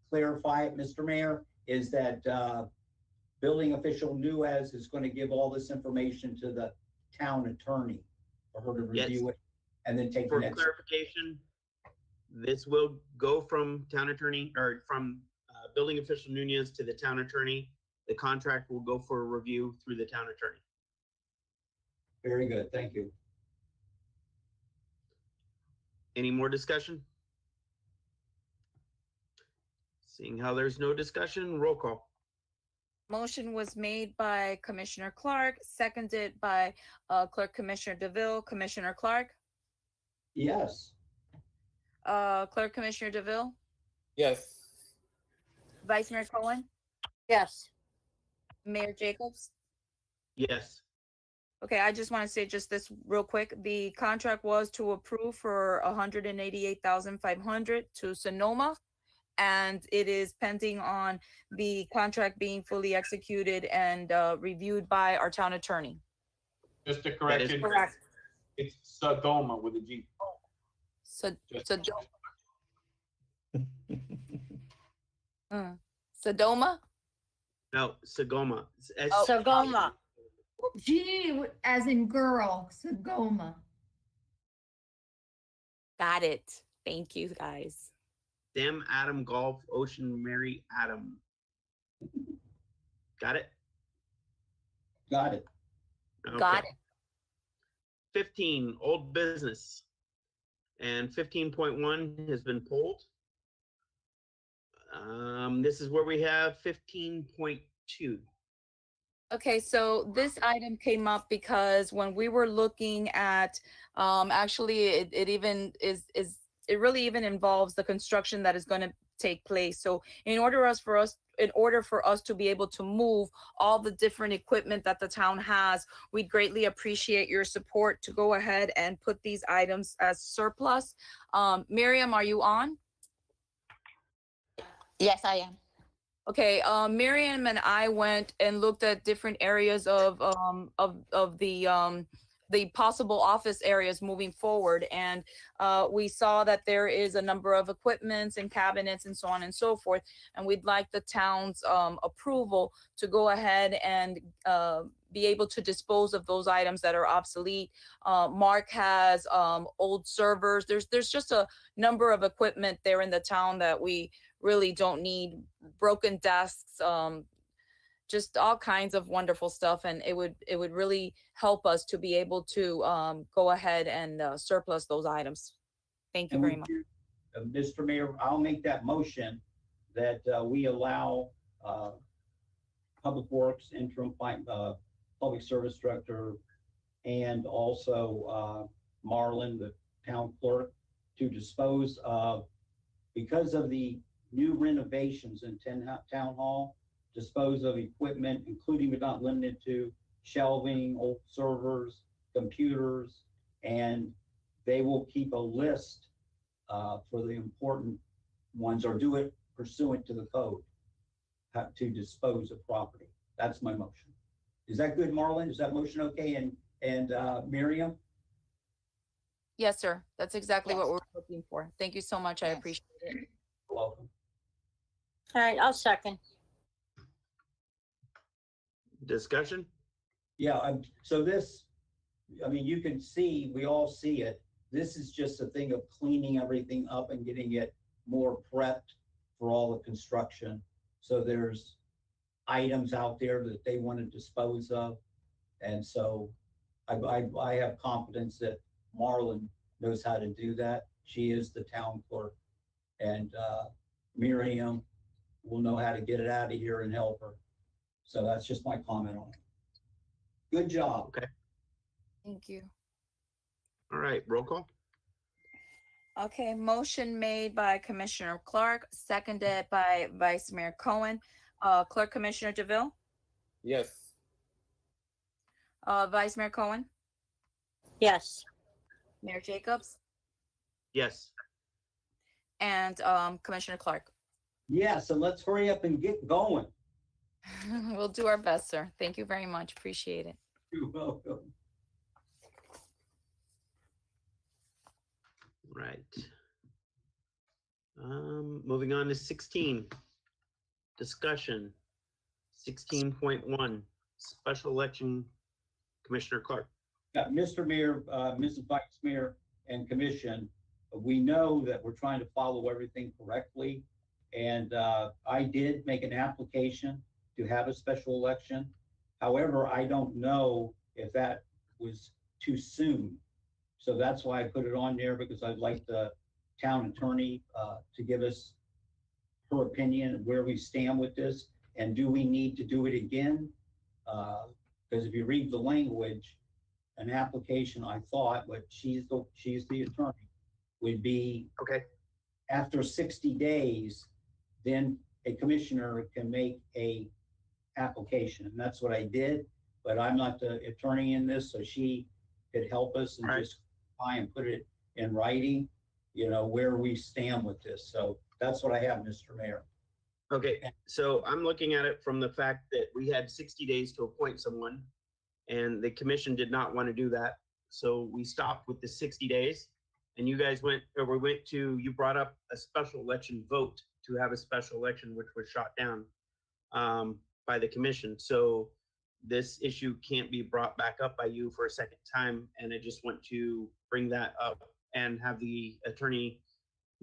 clarify it, Mr. Mayor, is that building official Nuez is going to give all this information to the town attorney for her to review it and then take the For next. clarification, this will go from town attorney or from building official Nunez to the town attorney. The contract will go for a review through the town attorney. Very good, thank you. Any more discussion? Seeing how there's no discussion, roll call. Motion was made by Commissioner Clark, seconded by Clerk Commissioner DeVille. Commissioner Clark, Yes. Clerk Commissioner DeVille, Yes. Vice Mayor Cohen, Yes. Mayor Jacobs. Yes. Okay, I just want to say just this real quick. The contract was to approve for 188,500 to Sonoma, and it is pending on the contract being fully executed and reviewed by our town attorney. Just a correction. Correct. It's Sagoma with a G. Sodoma? No, Sagoma. Sagoma. G as in girl, Sagoma. Got it. Thank you, guys. Sam Adam Golf Ocean Mary Adam. Got it? Got it. Okay. Got it. 15, old business. And 15.1 has been pulled. This is where we have 15.2. Okay, so this item came up because when we were looking at, actually, it even it really even involves the construction that is going to take place. So in order for us to be able to move all the different equipment that the town has, we'd greatly appreciate your support to go ahead and put these items as surplus. Miriam, are you on? Yes, I am. Okay, Miriam and I went and looked at different areas of the possible office areas moving forward, and we saw that there is a number of equipments and cabinets and so on and so forth, and we'd like the town's approval to go ahead and be able to dispose of those items that are obsolete. Mark has old servers. There's just a number of equipment there in the town that we really don't need, broken desks, just all kinds of wonderful stuff. And it would really help us to be able to go ahead and surplus those items. Thank you very much. Mr. Mayor, I'll make that motion that we allow Public Works, Interim Public Service Director, and also Marlon, the town clerk, to dispose of, because of the new renovations in Town Hall, dispose of equipment, including but not limited to shelving, old servers, computers, and they will keep a list for the important ones, or do it pursuant to the code to dispose of property. That's my motion. Is that good, Marlon? Is that motion okay? And Miriam? Yes, sir. That's exactly what we're looking for. Thank you so much. I appreciate it. You're welcome. All right, I'll second. Discussion? Yeah, so this, I mean, you can see, we all see it. This is just a thing of cleaning everything up and getting it more prepped for all the construction. So there's items out there that they want to dispose of. And so I have confidence that Marlon knows how to do that. She is the town clerk. And Miriam will know how to get it out of here and help her. So that's just my comment on it. Good job. Okay. Thank you. All right, roll call. Okay, motion made by Commissioner Clark, seconded by Vice Mayor Cohen. Clerk Commissioner DeVille? Yes. Vice Mayor Cohen? Yes. Mayor Jacobs? Yes. And Commissioner Clark? Yes, and let's hurry up and get going. We'll do our best, sir. Thank you very much. Appreciate it. You're welcome. Right. Moving on to 16. Discussion. 16.1. Special election. Commissioner Clark. Yeah, Mr. Mayor, Mrs. Vice Mayor, and Commission, we know that we're trying to follow everything correctly. And I did make an application to have a special election. However, I don't know if that was too soon. So that's why I put it on there, because I'd like the town attorney to give us her opinion of where we stand with this, and do we need to do it again? Because if you read the language, an application, I thought, but she's the attorney, would be okay. After 60 days, then a commissioner can make a application, and that's what I did. But I'm not the attorney in this, so she could help us and just try and put it in writing, you know, where we stand with this. So that's what I have, Mr. Mayor. Okay, so I'm looking at it from the fact that we had 60 days to appoint someone, and the commission did not want to do that. So we stopped with the 60 days, and you guys you brought up a special election vote to have a special election, which was shot down by the commission. So this issue can't be brought back up by you for a second time. And I just want to bring that up and have the attorney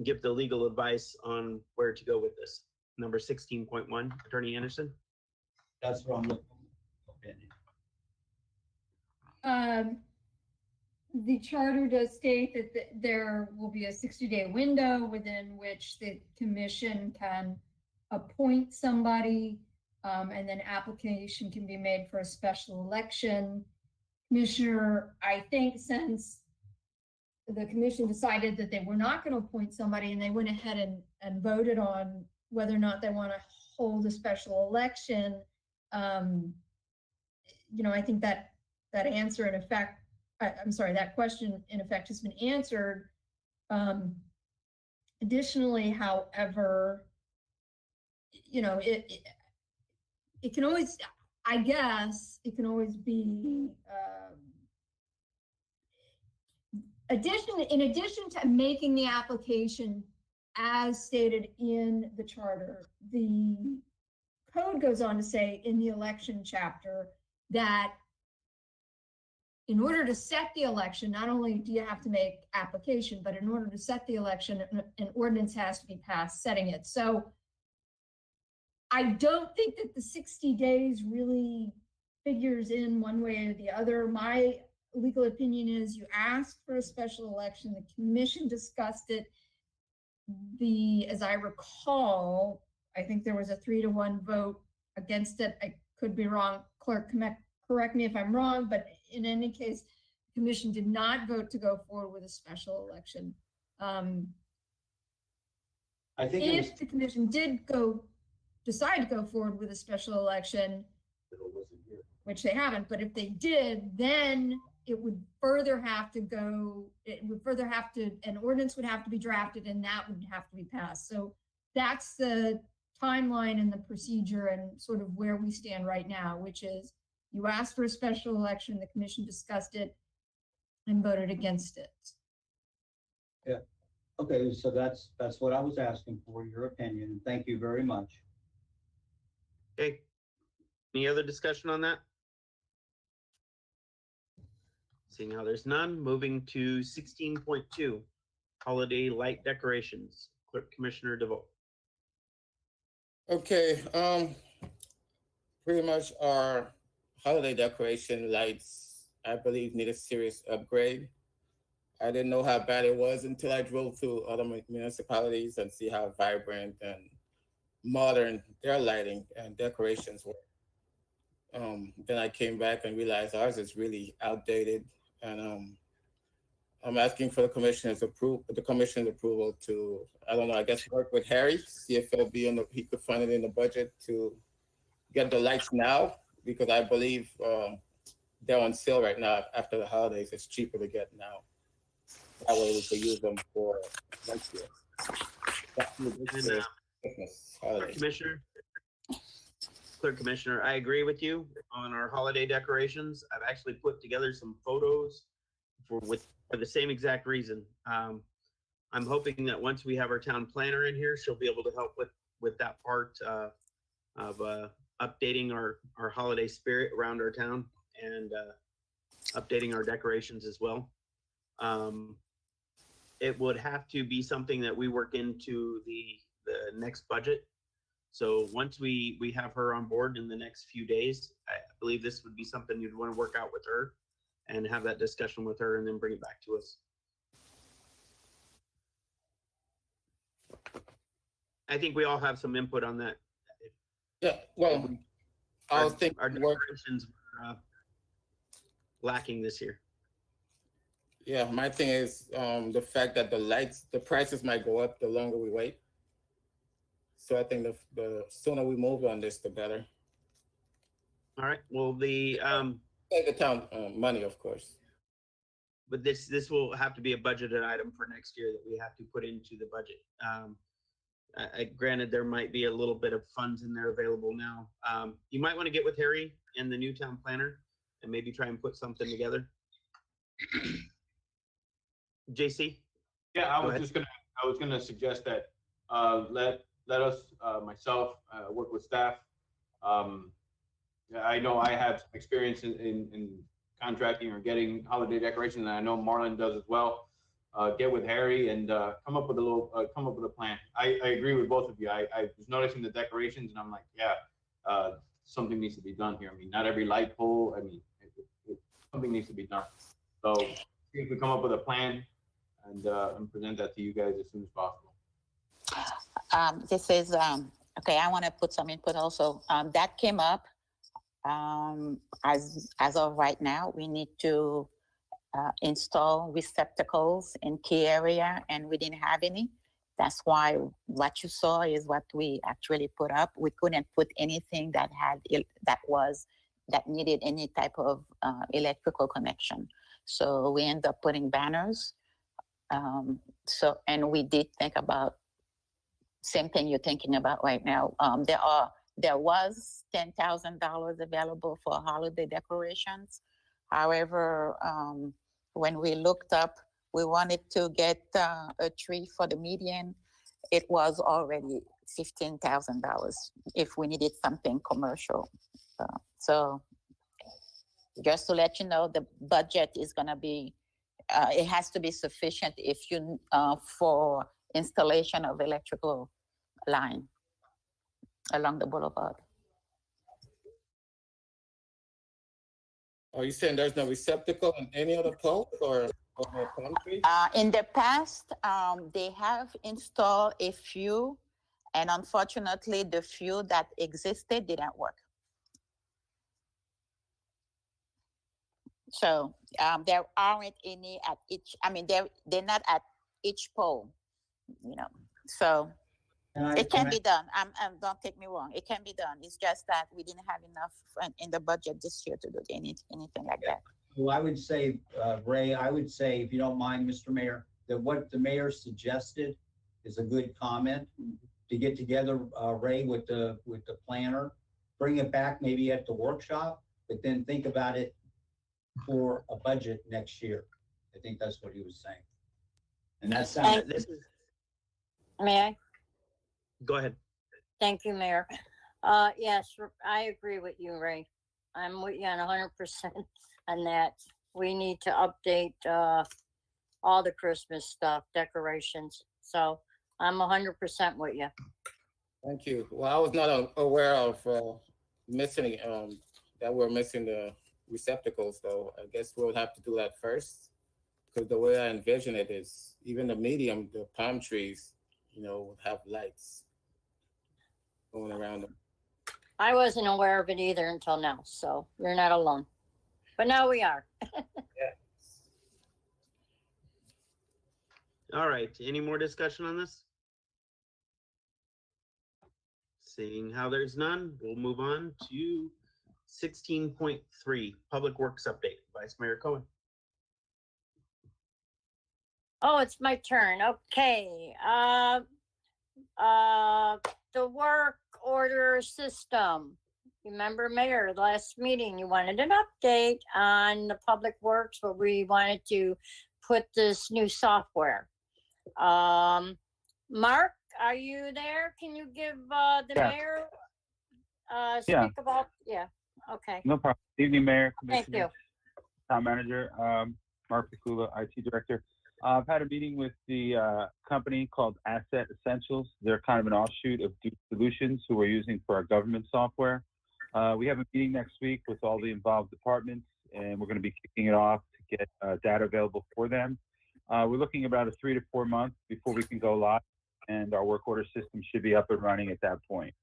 give the legal advice on where to go with this. Number 16.1, Attorney Anderson. That's what I'm looking the charter does state that there will be a 60-day window within which the commission can appoint somebody, and then application can be made for a special election. Commissioner, I think since the commission decided that they were not going to appoint somebody and they went ahead and voted on whether or not they want to hold a special election, you know, I think that answer in effect, I'm sorry, that question in effect has been answered. Additionally, however, you know, it can always, I guess, it can always be, in addition to making the application as stated in the charter, the code goes on to say in the election chapter that in order to set the election, not only do you have to make application, but in order to set the election, an ordinance has to be passed setting it. So I don't think that the 60 days really figures in one way or the other. My legal opinion is you asked for a special election, the commission discussed it. As I recall, I think there was a 3-to-1 vote against it. I could be wrong. Clerk, correct me if I'm wrong, but in any case, the commission did not vote to go forward with a special election. I think if the commission did decide to go forward with a special election, which they haven't, but if they did, then it would further have to go, an ordinance would have to be drafted and that would have to be passed. So that's the timeline and the procedure and sort of where we stand right now, which is you asked for a special election, the commission discussed it and voted against it. Yeah. Okay, so that's what I was asking for, your opinion. Thank you very much. Okay. Any other discussion on that? Seeing how there's none, moving to 16.2, holiday light decorations. Clerk Commissioner DeVoe. Okay, pretty much our holiday decoration lights, I believe, need a serious upgrade. I didn't know how bad it was until I drove through other municipalities and see how vibrant and modern their lighting and decorations were. Then I came back and realized ours is really outdated, and I'm asking for the commission's approval to, I don't know, I guess work with Harry, see if it'll be he could find it in the budget to get the lights now, because I believe they're on sale right now after the holidays. It's cheaper to get now. That way we could use them for next year. Clerk Commissioner, I agree with you on our holiday decorations. I've actually put together some photos for the same exact reason. I'm hoping that once we have our town planner in here, she'll be able to help with that part of updating our holiday spirit around our town and updating our decorations as well. It would have to be something that we work into the next budget. So once we have her on board in the next few days, I believe this would be something you'd want to work out with her and have that discussion with her and then bring it back to us. I think we all have some input on that. Yeah, well, I was thinking our decorations were lacking this year. Yeah, my thing is the fact that the prices might go up the longer we wait. So I think the sooner we move on this, the better. All right. Well, the town money, of course. But this will have to be a budgeted item for next year that we have to put into the budget. Granted, there might be a little bit of funds in there available now. You might want to get with Harry and the new town planner and maybe try and put something together. JC? Yeah, I was gonna suggest that let us, myself, work with staff. I know I have some experience in contracting or getting holiday decorations, and I know Marlon does as well. Get with Harry and come up with a plan. I agree with both of you. I was noticing the decorations, and I'm like, yeah, something needs to be done here. I mean, not every light pole. I mean, something needs to be done. So see if we come up with a plan and present that to you guys as soon as possible. This is, okay, I want to put some input also. That came up as of right now. We need to install receptacles in key area, and we didn't have any. That's why what you saw is what we actually put up. We couldn't put anything that needed any type of electrical connection. So we end up putting banners. And we did think about same thing you're thinking about right now. There was $10,000 available for holiday decorations. However, when we looked up, we wanted to get a tree for the median. It was already $15,000 if we needed something commercial. So just to let you know, the budget is gonna be, it has to be sufficient if you, for installation of electrical line along the boulevard. Are you saying there's no receptacle in any other pole or concrete? In the past, they have installed a few, and unfortunately, the few that existed didn't work. So there aren't any at each, I mean, they're not at each pole, you know. So it can be done. Don't take me wrong. It can be done. It's just that we didn't have enough in the budget this year to do anything like that. Well, I would say, Ray, I would say, if you don't mind, Mr. Mayor, that what the mayor suggested is a good comment, to get together, Ray, with the planner, bring it back maybe at the workshop, but then think about it for a budget next year. I think that's what he was saying. And that sounds. May I? Go ahead. Thank you, Mayor. Yes, I agree with you, Ray. I'm with you on 100% on that. We need to update all the Christmas stuff, decorations. So I'm 100% with you. Thank you. Well, I was not aware of missing that we're missing the receptacles, though. I guess we'll have to do that first, because the way I envision it is even the medium, the palm trees, you know, would have lights going around them. I wasn't aware of it either until now, so you're not alone. But now we are. Yeah. All right. Any more discussion on this? Seeing how there's none, we'll move on to 16.3, Public Works Update. Vice Mayor Cohen. Oh, it's my turn. Okay. The work order system. Remember, Mayor, last meeting, you wanted an update on the Public Works, where we wanted to put this new software. Mark, are you there? Can you give the mayor speak about? Yeah. Okay. No problem. Evening, Mayor, Thank you. Town Manager, Mark Pakula, IT Director. I've had a meeting with the company called Asset Essentials. They're kind of an offshoot of Duke Solutions, who we're using for our government software. We have a meeting next week with all the involved departments, and we're going to be kicking it off to get data available for them. We're looking about a 3 to 4 months before we can go live, and our work order system should be up and running at that point.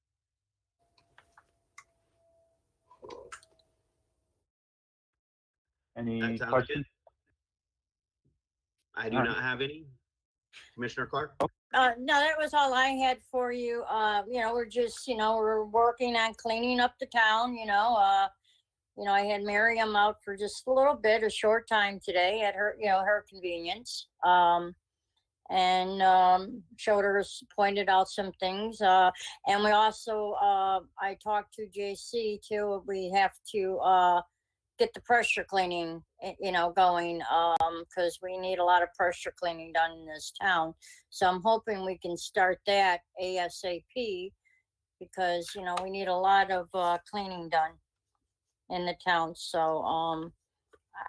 Any questions? Good. I do not have any. Commissioner Clark? No, that was all I had for you. You know, we're just, we're working on cleaning up the town, I had Miriam out for just a little bit, a short time today at her, her convenience. And showed her, pointed out some things. And we also, I talked to JC too. We have to get the pressure cleaning, going, because we need a lot of pressure cleaning done in this town. So I'm hoping we can start that ASAP, because, we need a lot of cleaning done in the town. So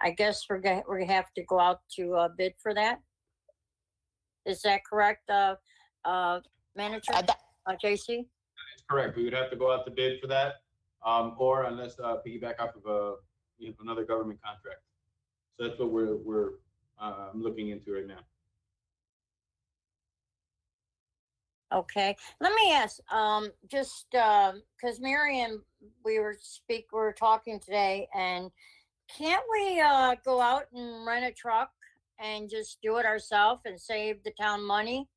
I guess we're gonna have to go out to bid for that. Is that correct, Manager? JC? That's correct. We would have to go out to bid for that, or unless piggyback off of another government contract. So that's what we're I'm looking into right now. Okay, let me ask, just, because Miriam, we were talking today, and can't we, go out and rent a truck and just do it ourselves and save the town money?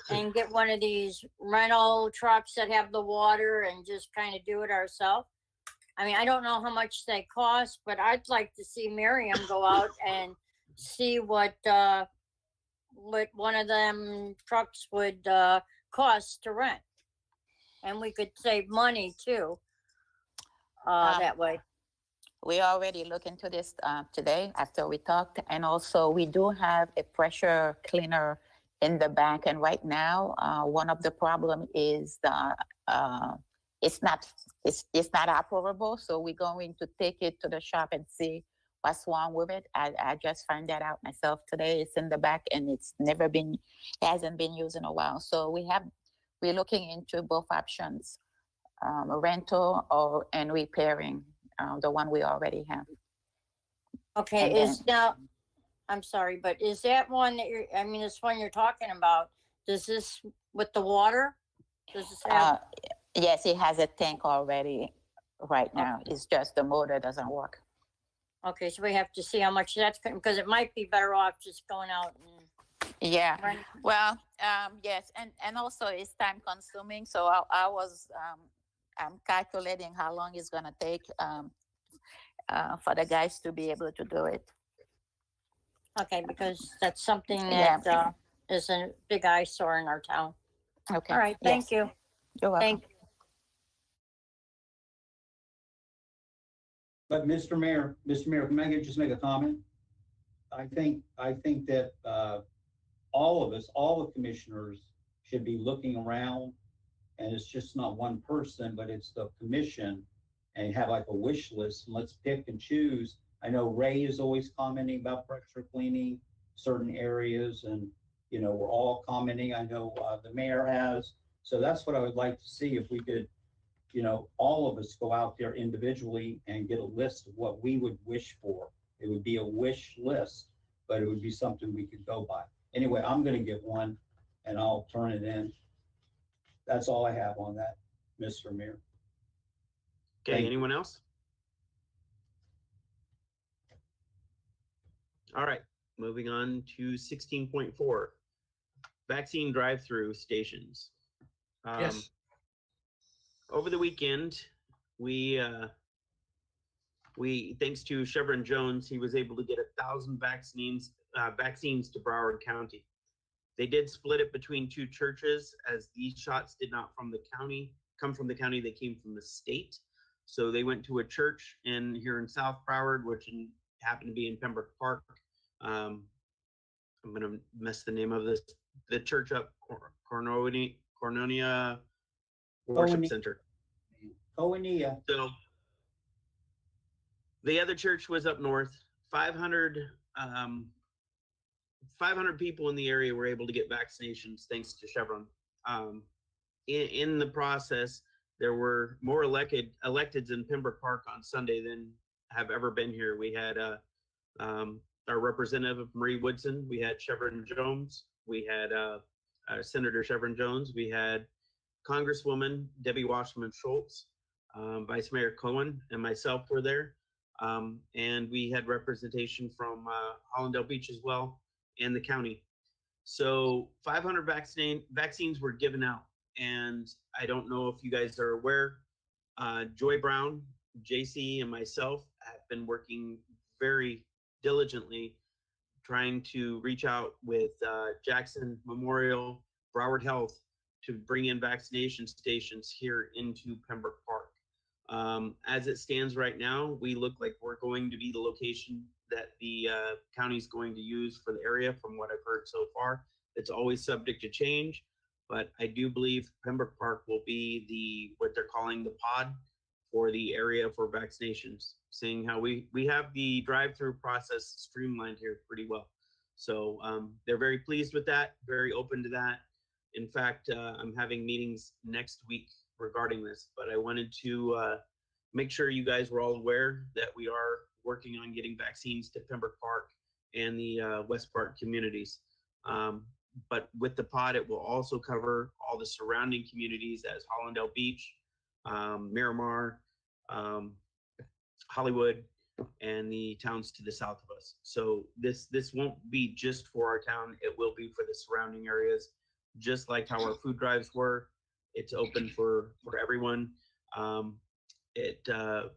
And get one of these rental trucks that have the water and just kind of do it ourselves? I mean, I don't know how much they cost, but I'd like to see Miriam go out and see what one of them trucks would, cost to rent, and we could save money too, that way. We already looked into this today after we talked, and also we do have a pressure cleaner in the back, and right now one of the problem is it's not operable, so we're going to take it to the shop and see what's wrong with it. I just found that out myself today. It's in the back and it hasn't been used in a while. So we're looking into both options, rental and repairing the one we already have. Okay, I'm sorry, but is that one that this one you're talking about, does this, with the water, does this have? Yes, it has a tank already right now. Okay. It's just the motor doesn't work. Okay, so we have to see how much that's going, because it might be better off just going out and. Yeah, well, yes, and also it's time consuming. So I'm calculating how long it's gonna take for the guys to be able to do it. Okay, because that's something that is a big eyesore in our town. Okay. All right, thank you. You're welcome. Thank you. But Mr. Mayor, can I just make a comment? I think that all of us, all the commissioners should be looking around, and it's just not one person, but it's the commission, and have like a wish list, and let's pick and choose. I know Ray is always commenting about pressure cleaning certain areas, and we're all commenting. I know the mayor has. So that's what I would like to see, if we could, all of us go out there individually and get a list of what we would wish for. It would be a wish list, but it would be something we could go by. Anyway, I'm going to get one and I'll turn it in. That's all I have on that, Mr. Mayor. Okay, anyone else? All right, moving on to 16.4, vaccine drive-through stations. Yes. Over the weekend, we thanks to Chevron Jones, he was able to get 1,000 vaccines to Broward County. They did split it between two churches, as these shots did not come from the county, they came from the state. So they went to a church here in South Broward, which happened to be in Pembroke Park. I'm gonna mess the name of the church up, Cornonia Worship Center. Cornonia. So the other church was up north. 500 people in the area were able to get vaccinations thanks to Chevron. In the process, there were more electeds in Pembroke Park on Sunday than have ever been here. We had our representative Marie Woodson, we had Chevron Jones, we had Senator Chevron Jones, we had Congresswoman Debbie Wasserman Schultz, Vice Mayor Cohen, and myself were there. And we had representation from Hollandale Beach as well, and the county. So 500 vaccines were given out. And I don't know if you guys are aware, Joy Brown, JC, and myself have been working very diligently trying to reach out with Jackson Memorial, Broward Health, to bring in vaccination stations here into Pembroke Park. As it stands right now, we look like we're going to be the location that the county is going to use for the area, from what I've heard so far. It's always subject to change, but I do believe Pembroke Park will be what they're calling the pod for the area for vaccinations, seeing how we have the drive-through process streamlined here pretty well. So they're very pleased with that, very open to that. In fact, I'm having meetings next week regarding this, but I wanted to make sure you guys were all aware that we are working on getting vaccines to Pembroke Park and the West Park communities. But with the pod, it will also cover all the surrounding communities as Hollandale Beach, Miramar, Hollywood, and the towns to the south of us. So this won't be just for our town, it will be for the surrounding areas, just like how our food drives were. It's open for everyone.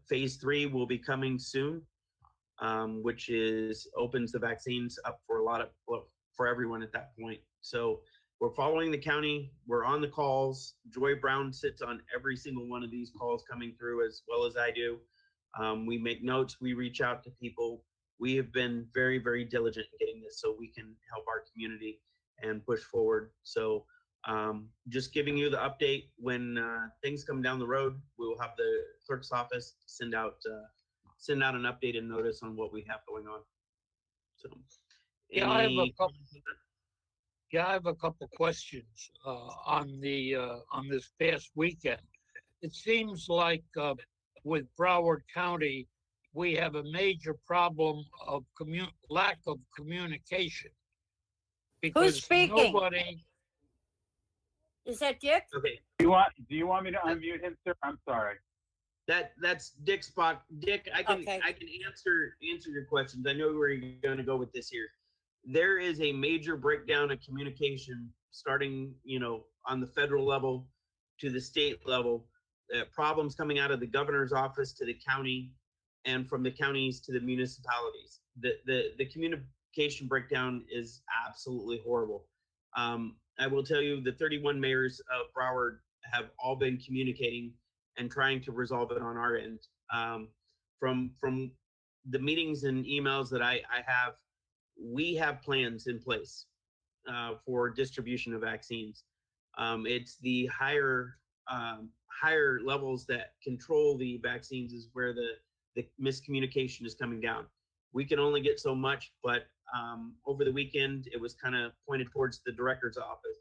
Phase 3 will be coming soon, which opens the vaccines up for for everyone at that point. So we're following the county, we're on the calls. Joy Brown sits on every single one of these calls coming through, as well as I do. We make notes, we reach out to people. We have been very, very diligent in getting this so we can help our community and push forward. So just giving you the update. When things come down the road, we will have the clerk's office send out an updated notice on what we have going on. So I have a couple questions on this past weekend. It seems like with Broward County, we have a major problem of lack of communication. Who's speaking? Nobody. Is that Dick? Okay. Do you want me to unmute him, sir? I'm sorry. That's Dick's spot. Dick, I can Okay. answer your questions. I know where you're going to go with this here. There is a major breakdown of communication starting, on the federal level to the state level. Problems coming out of the governor's office to the county, and from the counties to the municipalities. The communication breakdown is absolutely horrible. I will tell you, the 31 mayors of Broward have all been communicating and trying to resolve it on our end. From the meetings and emails that I have, we have plans in place for distribution of vaccines. It's the higher levels that control the vaccines is where the miscommunication is coming down. We can only get so much, but over the weekend, it was kind of pointed towards the director's office,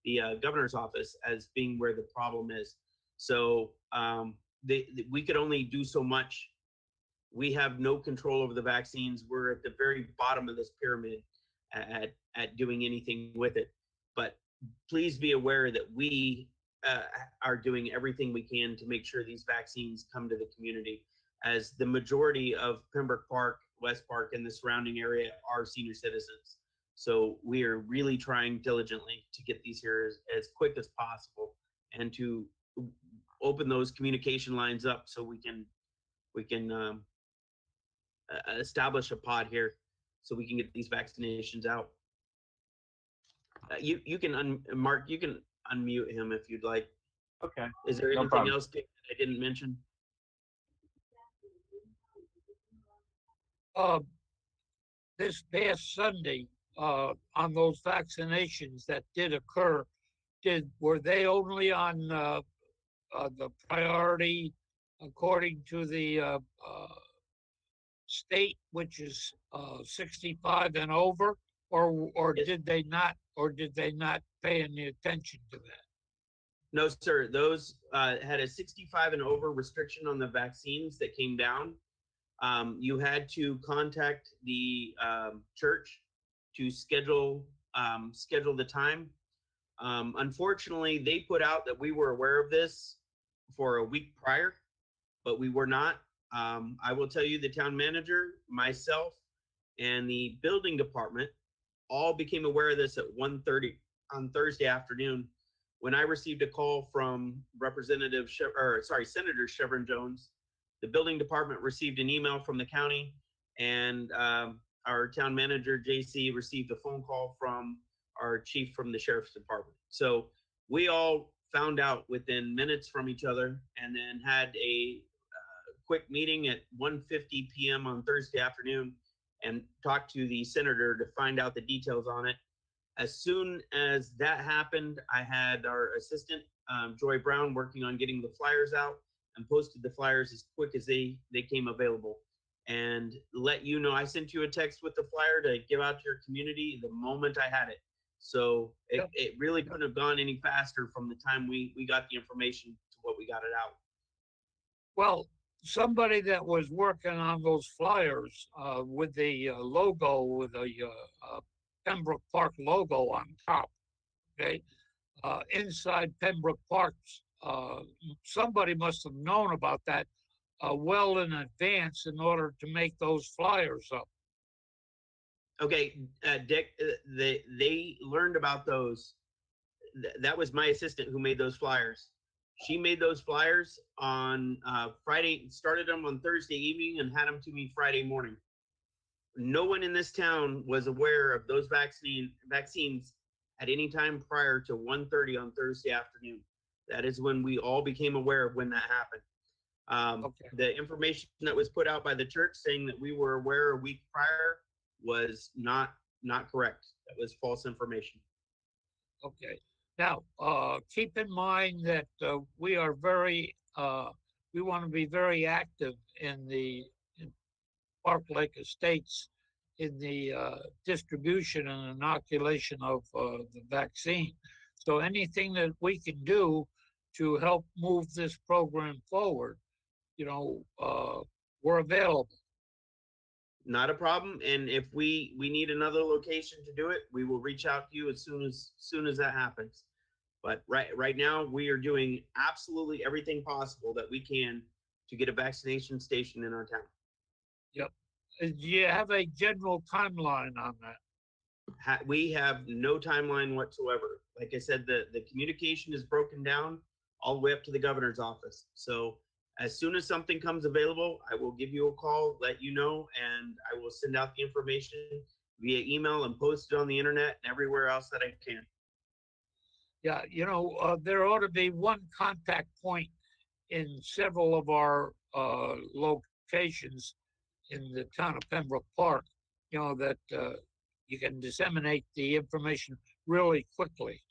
the governor's office as being where the problem is. So we could only do so much. We have no control over the vaccines. We're at the very bottom of this pyramid at doing anything with it. But please be aware that we are doing everything we can to make sure these vaccines come to the community, as the majority of Pembroke Park, West Park, and the surrounding area are senior citizens. So we are really trying diligently to get these here as quick as possible and to open those communication lines up so we can establish a pod here so we can get these vaccinations out. You can Mark, you can unmute him if you'd like. Okay. Is there No anything problem. else that I didn't mention? This past Sunday, on those vaccinations that did occur, were they only on the priority according to the state, which is 65 and over, or did they not pay any attention to that? No, sir. Those had a 65 and over restriction on the vaccines that came down. You had to contact the church to schedule the time. Unfortunately, they put out that we were aware of this for a week prior, but we were not. I will tell you, the town manager, myself, and the building department all became aware of this at 1:30 on Thursday afternoon, when I received a call from Senator Chevron Jones. The building department received an email from the county, and our town manager, JC, received a phone call from our chief from the sheriff's department. So we all found out within minutes from each other, and then had a quick meeting at 1:50 p.m. on Thursday afternoon and talked to the senator to find out the details on it. As soon as that happened, I had our assistant, Joy Brown, working on getting the flyers out and posted the flyers as quick as they came available. And let you know, I sent you a text with the flyer to give out to your community the moment I had it. So it really couldn't have gone any faster from the time we got the information to what we got it out. Well, somebody that was working on those flyers with the logo, with the Pembroke Park logo on top, okay? Inside Pembroke Parks, somebody must have known about that well in advance in order to make those flyers up. Okay, Dick, they learned about those. That was my assistant who made those flyers. She made those flyers on Friday, started them on Thursday evening and had them to me Friday morning. No one in this town was aware of those vaccines at any time prior to 1:30 on Thursday afternoon. That is when we all became aware of when that happened. Okay. The information that was put out by the church saying that we were aware a week prior was not correct. That was false information. Okay. Now, keep in mind that we are very, we want to be very active in Park Lake Estates in the distribution and inoculation of the vaccine. So anything that we can do to help move this program forward, you know, we're available. Not a problem. And if we need another location to do it, we will reach out to you as soon as that happens. But right now we are doing absolutely everything possible that we can to get a vaccination station in our town. Yep. Do you have a general timeline on that? We have no timeline whatsoever. Like I said, the communication is broken down all the way up to the governor's office. So as soon as something comes available, I will give you a call, let you know, and I will send out the information via email and post it on the internet and everywhere else that I can. Yeah, you know, there ought to be one contact point in several of our locations in the town of Pembroke Park, you know, that you can disseminate the information really quickly.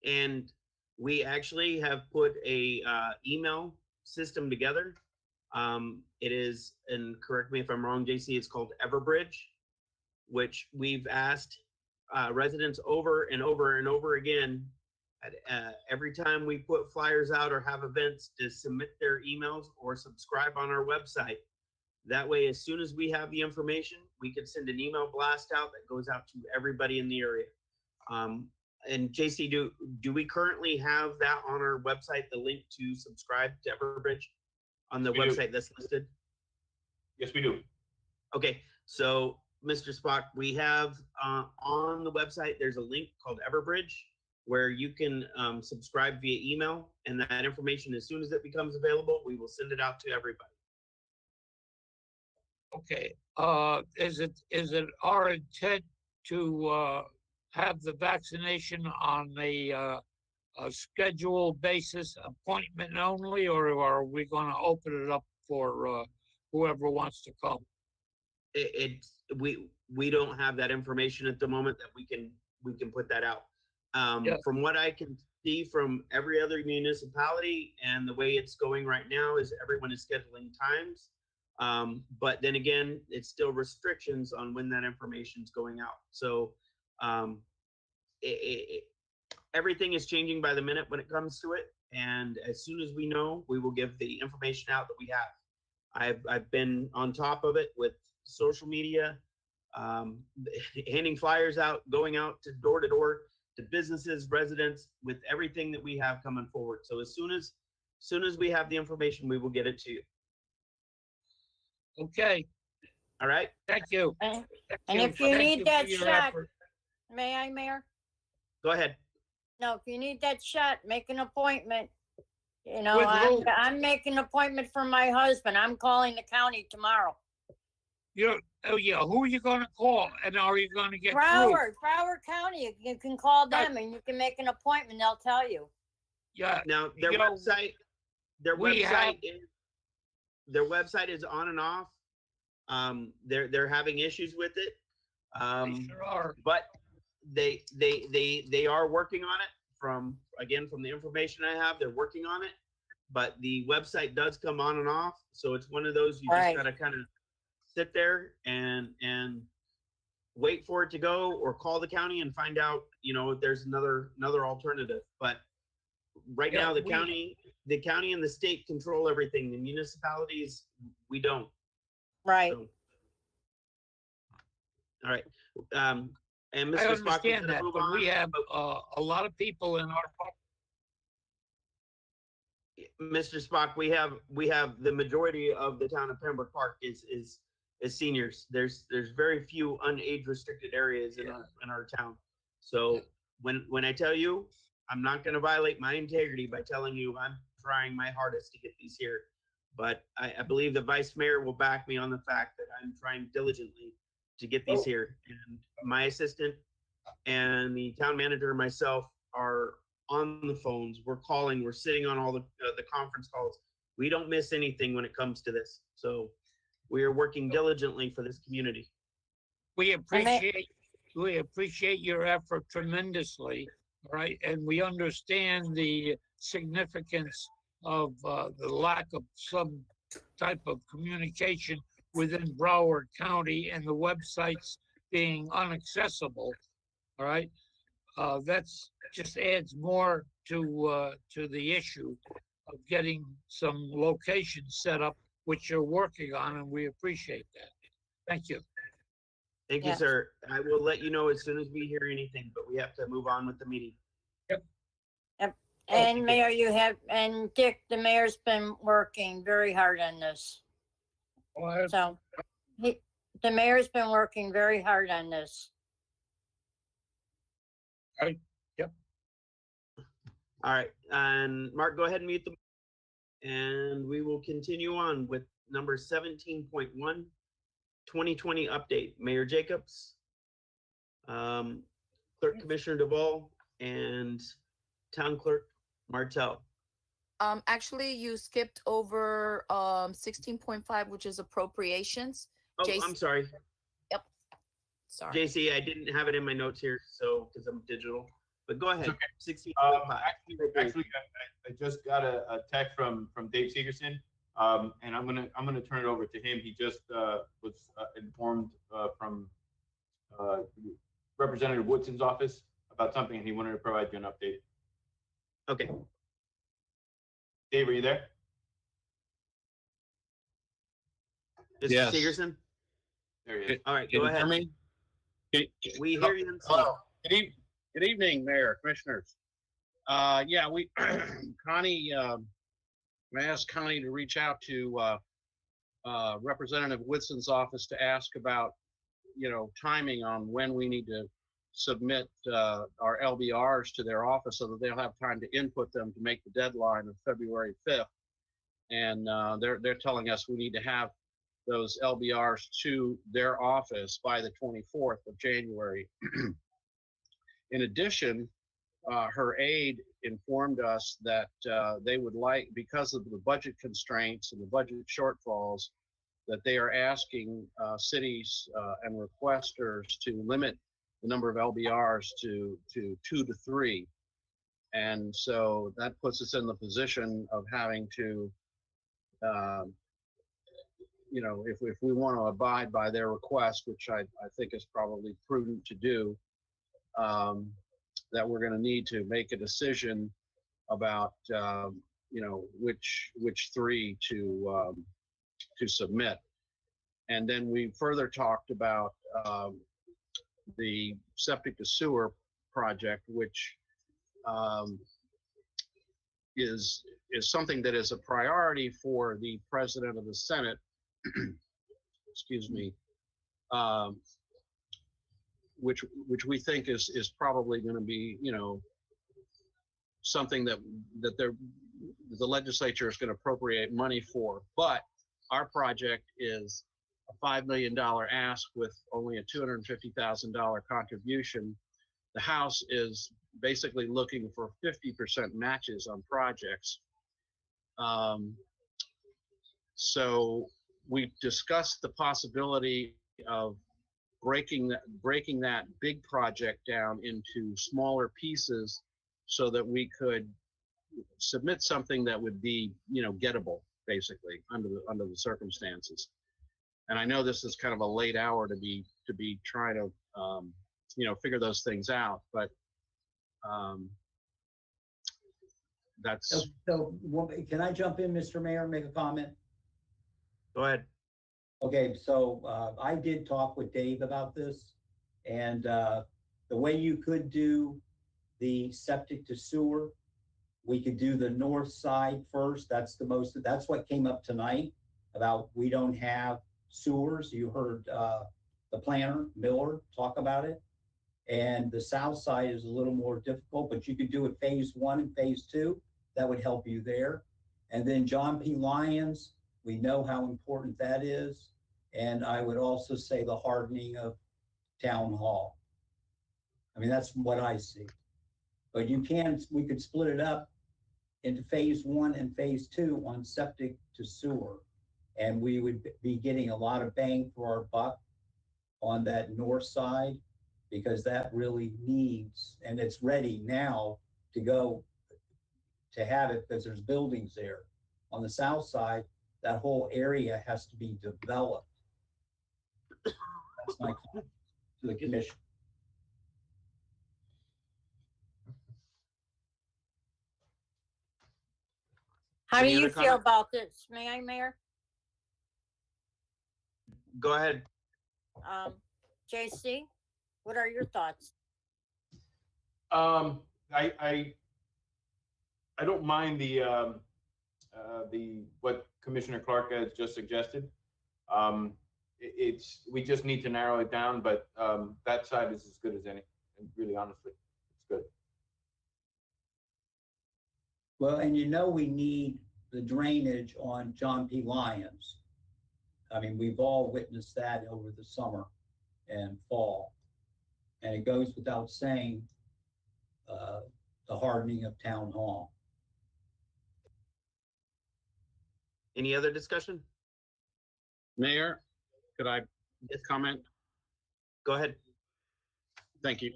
And we actually have put a email system together. It is, and correct me if I'm wrong, JC, it's called Everbridge, which we've asked residents over and over and over again, every time we put flyers out or have events, to submit their emails or subscribe on our website. That way, as soon as we have the information, we can send an email blast out that goes out to everybody in the area. And JC, do we currently have that on our website, the link to subscribe to Everbridge on the website that's listed? Yes, we do. Okay, so Mr. Spock, we have on the website, there's a link called Everbridge where you can subscribe via email, and that information, as soon as it becomes available, we will send it out to everybody. Okay, is it our intent to have the vaccination on a schedule basis, appointment only, or are we going to open it up for whoever wants to come? We don't have that information at the moment that we can put that out. Yeah. From what I can see from every other municipality and the way it's going right now is everyone is scheduling times. But then again, it's still restrictions on when that information is going out. So everything is changing by the minute when it comes to it. And as soon as we know, we will give the information out that we have. I've been on top of it with social media, handing flyers out, going out to door to businesses, residents, with everything that we have coming forward. So as soon as we have the information, we will get it to you. Okay. All right. Thank you. And Thank if you Thank need for that your shot, effort. may I, Mayor? Go ahead. No, if you need that shot, make an appointment. You know, With who? I'm making an appointment for my husband. I'm calling the county tomorrow. Oh yeah, who are you going to call? And are you going to get through? Broward County. You can call Right. them and you can make an appointment. They'll tell you. Yeah. Now their You know, website, their website is on and off. They're having issues with it. They sure are. But they are working on it. From the information I have, they're working on it. But the website does come on and off, so it's one of those you Right. just gotta kind of sit there and wait for it to go, or call the county and find out, you know, if there's another alternative. But right Yeah, now, the the county and the state control everything. The municipalities, we don't. Right. So, all right. And I Mr. Spock, we understand gotta that, move but on. we have a lot of people in our Mr. Spock, we have the majority of the town of Pembroke Park is seniors. There's very few unage restricted areas in our town. So when I tell you, I'm not going to violate my integrity by telling you I'm trying my hardest to get these here. But I believe the vice mayor will back me on the fact that I'm trying diligently to get these here. And my assistant and the town manager and myself are on the phones. We're calling. We're sitting on all the conference calls. We don't miss anything when it comes to this. So we are working diligently for this community. We appreciate your effort tremendously, right? And we understand the significance of the lack of some type of communication within Broward County and the websites being inaccessible. All right, that's just adds more to the issue of getting some locations set up, which you're working on, and we appreciate that. Thank you. Thank you, sir. I will let you know as soon as we hear anything, but we have to move on with the meeting. Yep. Yep. And Mayor, and Dick, the mayor's been working very hard on this. So the mayor's been working very hard on this. Yep. All right, and Mark, go ahead and mute and we will continue on with number 17.1, 2020 update. Mayor Jacobs, Clerk Commissioner Duvall, and Town Clerk Martell. Actually, you skipped over 16.5, which is appropriations. Oh, I'm sorry. Yep. Sorry. JC, I didn't have it in my notes here, so because I'm digital. But go ahead. Okay. 16.5. Actually, I just got a text from Dave Segerson, and I'm gonna turn it over to him. He just was informed from Representative Woodson's office about something, and he wanted to provide you an update. Okay. Dave, are you there? Mr. Yes. Segerson? There he is. All right, Can go you ahead. hear me? We hear you and see. Hello. Good evening, Mayor, Commissioners. Yeah, Connie, I asked Connie to reach out to Representative Woodson's office to ask about, timing on when we need to submit our LBRs to their office so that they'll have time to input them to make the deadline of February 5th. And they're telling us we need to have those LBRs to their office by the 24th of January. In addition, her aide informed us that they would like, because of the budget constraints and the budget shortfalls, that they are asking cities and requesters to limit the number of LBRs to 2 to 3. And so that puts us in the position of having to, if we want to abide by their request, which I think is probably prudent to do, that we're going to need to make a decision about, which 3 to submit. And then we further talked about the septic to sewer project, which is something that is a priority for the President of the Senate. Excuse me. Which we think is probably going to be, something that the legislature is going to appropriate money for. But our project is a $5 million ask with only a $250,000 contribution. The House is basically looking for 50% matches on projects. So we discussed the possibility of breaking that big project down into smaller pieces so that we could submit something that would be, gettable, basically, under the circumstances. And I know this is kind of a late hour to be trying to figure those things out, but that's, Can I jump in, Mr. Mayor, and make a comment? Go ahead. Okay, so I did talk with Dave about this, and the way you could do the septic to sewer, we could do the north side first. That's what came up tonight about we don't have sewers. You heard the planner, Miller, talk about it. And the south side is a little more difficult, but you could do it phase 1 and phase 2. That would help you there. And then John P. Lyons, we know how important that is. And I would also say the hardening of Town Hall. I mean, that's what I see. But we could split it up into phase 1 and phase 2 on septic to sewer. And we would be getting a lot of bang for our buck on that north side, because that really needs, and it's ready now to go to have it because there's buildings there. On the south side, that whole area has to be developed. That's my comment to the commission. How do Any you other feel comment? about this, Mayor? Go ahead. JC, what are your thoughts? I don't mind the what Commissioner Clark has just suggested. We just need to narrow it down, but that side is as good as any, and really honestly, it's good. Well, and we need the drainage on John P. Lyons. I mean, we've all witnessed that over the summer and fall. And it goes without saying, the hardening of Town Hall. Any other discussion? Mayor, could I comment? Go ahead. Thank you.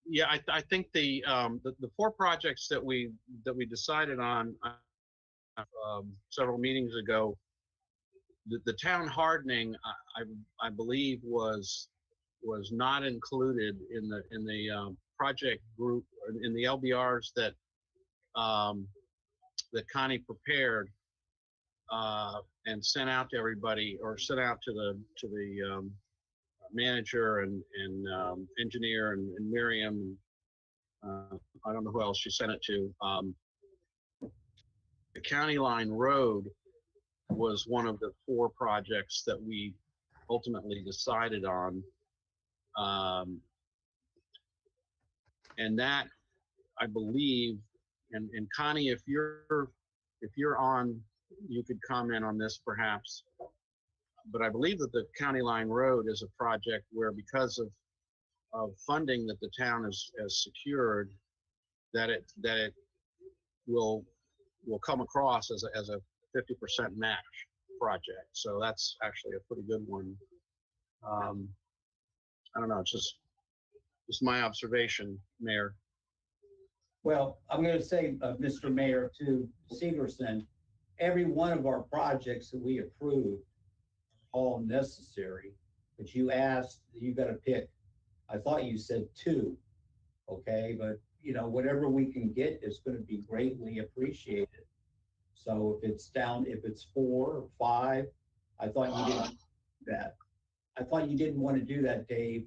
Yeah, I think the 4 projects that we decided on several meetings ago, the town hardening, I believe was not included in the project group, in the LBRs that Connie prepared and sent out to everybody, or sent out to the manager and engineer and Miriam. I don't know who else she sent it to. The County Line Road was one of the 4 projects that we ultimately decided on. And that, I believe, and Connie, if you're on, you could comment on this perhaps. But I believe that the County Line Road is a project where, because of funding that the town has secured, that it will come across as a 50% match project. So that's actually a pretty good one. I don't know, it's just my observation, Mayor. Well, I'm going to say, Mr. Mayor, to Segerson, every one of our projects that we approved, all necessary, but you asked, you got to pick. I thought you said 2, okay? But, whatever we can get is going to be greatly appreciated. So if it's 4 or 5, I thought you didn't do that. I thought you didn't want to do that, Dave,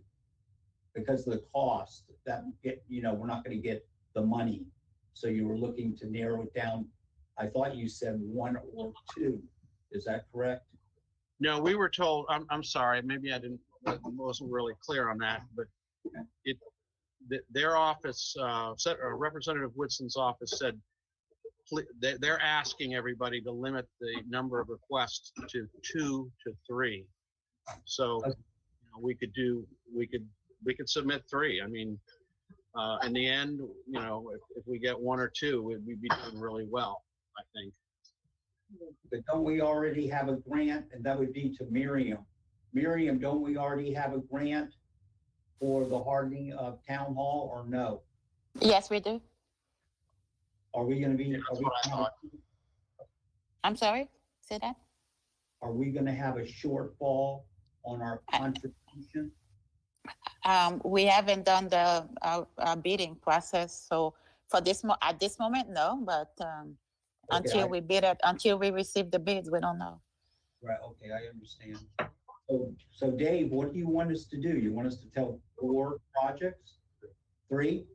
because of the cost that we're not going to get the money. So you were looking to narrow it down. I thought you said 1 or 2. Is that correct? No, we were told, I'm sorry, maybe I wasn't really clear on that, but their office, Representative Whitson's office said, they're asking everybody to limit the number of requests to 2 to 3. So we could submit 3. I mean, in the end, if we get 1 or 2, we'd be doing really well, I think. But don't we already have a grant? And that would be to Miriam. Miriam, don't we already have a grant for the hardening of Town Hall, or no? Yes, we do. Are we going to be? I'm sorry, say that. Are we going to have a shortfall on our contribution? We haven't done the bidding process, so For this at this moment, no, but Okay, until we receive the bids, we don't know. Right, okay, I understand. So Dave, what do you want us to do? You want us to tell 4 projects? 3?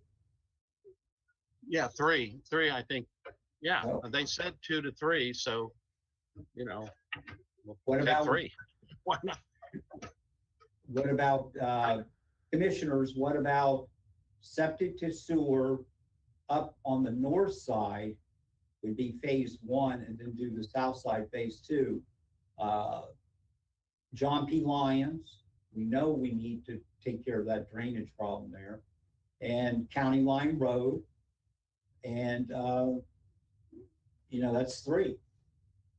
Yeah, three, I think. Yeah, Oh. they said 2 to 3, so, you know, we'll What take about 3. Why not? What about, commissioners, what about septic to sewer up on the north side would be phase 1, and then do the south side phase 2. John P. Lyons, we know we need to take care of that drainage problem there, and County Line Road, and you know, that's 3.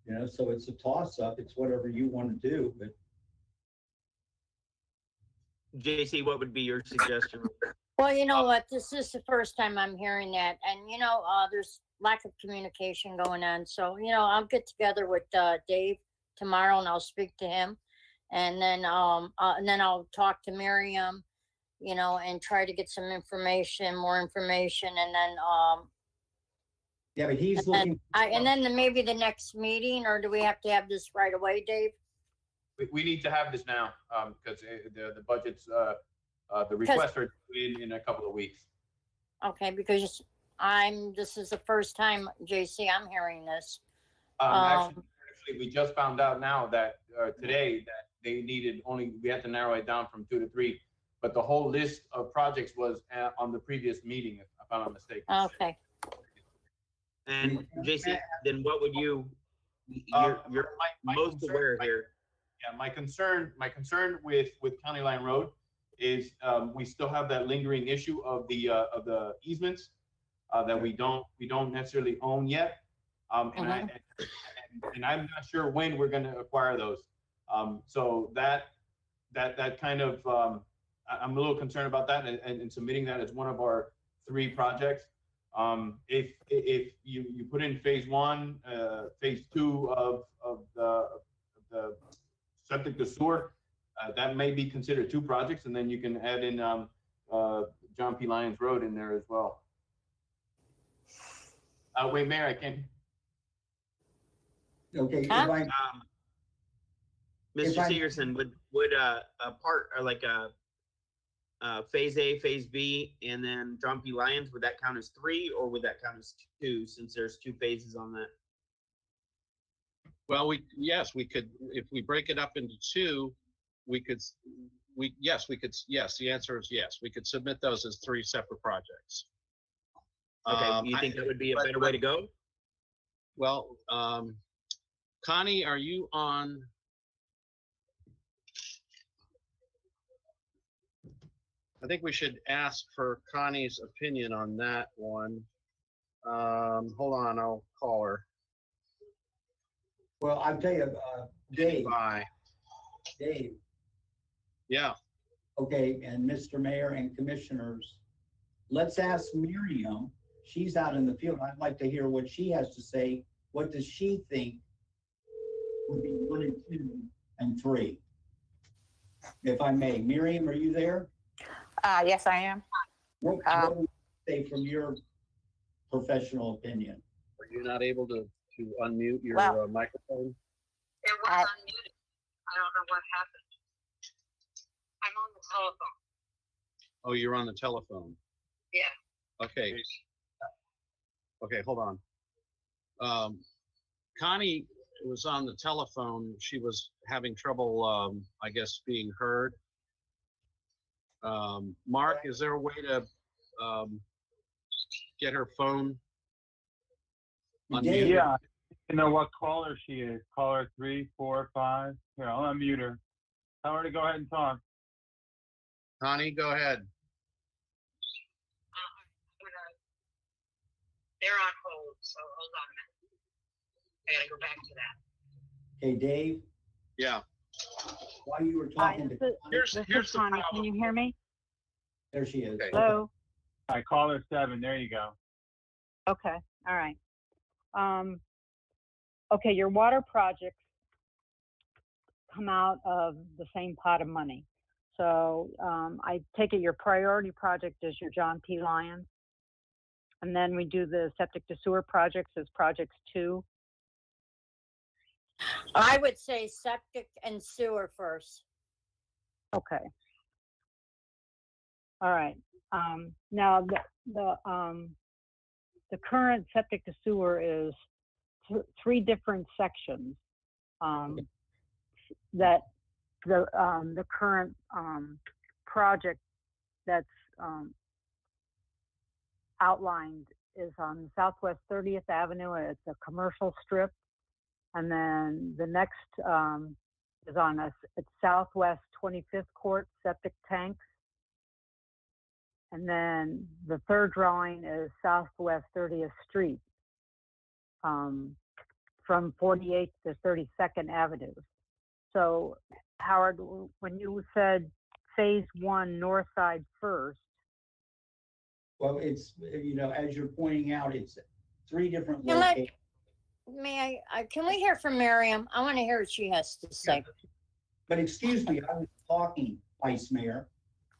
You know, so it's a toss up. It's whatever you want to do, but JC, what would be your suggestion? Well, you know what? This is the first time I'm hearing that. And, you know, there's lack of communication going on. So, you know, I'll get together with Dave tomorrow and I'll speak to him. And then I'll talk to Miriam, you know, and try to get some information, more information. And then, yeah, but he's looking. And then maybe the next meeting, or do we have to have this right away, Dave? We need to have this now, because the budget's, the requests are in a couple of weeks. Okay, because this is the first time, JC, I'm hearing this. Actually, we just found out now that today that they needed we had to narrow it down from 2 to 3, but the whole list of projects was on the previous meeting, if I'm not mistaken. Okay. And JC, then what would you're most aware here. Yeah, my concern with County Line Road is we still have that lingering issue of the easements that we don't necessarily own yet, and I'm not sure when we're going to acquire those. So that kind of I'm a little concerned about that, and submitting that as one of our 3 projects. If you put in phase 1, phase 2 of the septic to sewer, that may be considered 2 projects, and then you can add in John P. Lyons Road in there as well. Wait, Mayor, I can't. Okay. Mr. Segerson, would a part, or like phase A, phase B, and then John P. Lyons, would that count as 3, or would that count as 2, since there's 2 phases on that? Well, yes, we could, if we break it up into 2, yes, the answer is yes. We could submit those as 3 separate projects. Okay, you think that would be a better way to go? Well, Connie, are you on? I think we should ask for Connie's opinion on that one. Hold on, I'll call her. Well, I'll tell you, Dave. Dave. Yeah. Okay, and Mr. Mayor and Commissioners, let's ask Miriam. She's out in the field. I'd like to hear what she has to say. What does she think would be 1 and 2 and 3? If I may. Miriam, are you there? Yes, I am. What would you say from your professional opinion? Are you not able to unmute your microphone? It was unmuted. I don't know what happened. I'm on the telephone. Oh, you're on the telephone. Yeah. Okay. Okay, hold on. Connie was on the telephone. She was having trouble, I guess, being heard. Mark, is there a way to get her phone unmuted? Yeah, you know what caller she is. Caller 3, 4, 5. Here, I'll unmute her. Tell her to go ahead and talk. Connie, go ahead. They're on hold, so hold on a minute. I gotta go back to that. Hey, Dave. Yeah. While you were talking to here's the Connie. problem. Can you hear me? There she is. Okay. Hello. All right, caller 7. There you go. Okay. All right. Okay, your water projects come out of the same pot of money. So I take it your priority project is your John P. Lyons. And then we do the septic to sewer projects as projects 2. I would say septic and sewer first. Okay. All right. Now the current septic to sewer is 3 different sections. That the current project that's outlined is on Southwest 30th Avenue. It's a commercial strip. And then the next is on it's Southwest 25th Court septic tanks. And then the third drawing is Southwest 30th Street, from 48th to 32nd Avenue. So Howard, when you said phase 1 north side first. Well, it's, as you're pointing out, it's 3 different Can locations. Can we hear from Miriam? I want to hear what she has to say. But excuse me, I was talking, Vice Mayor.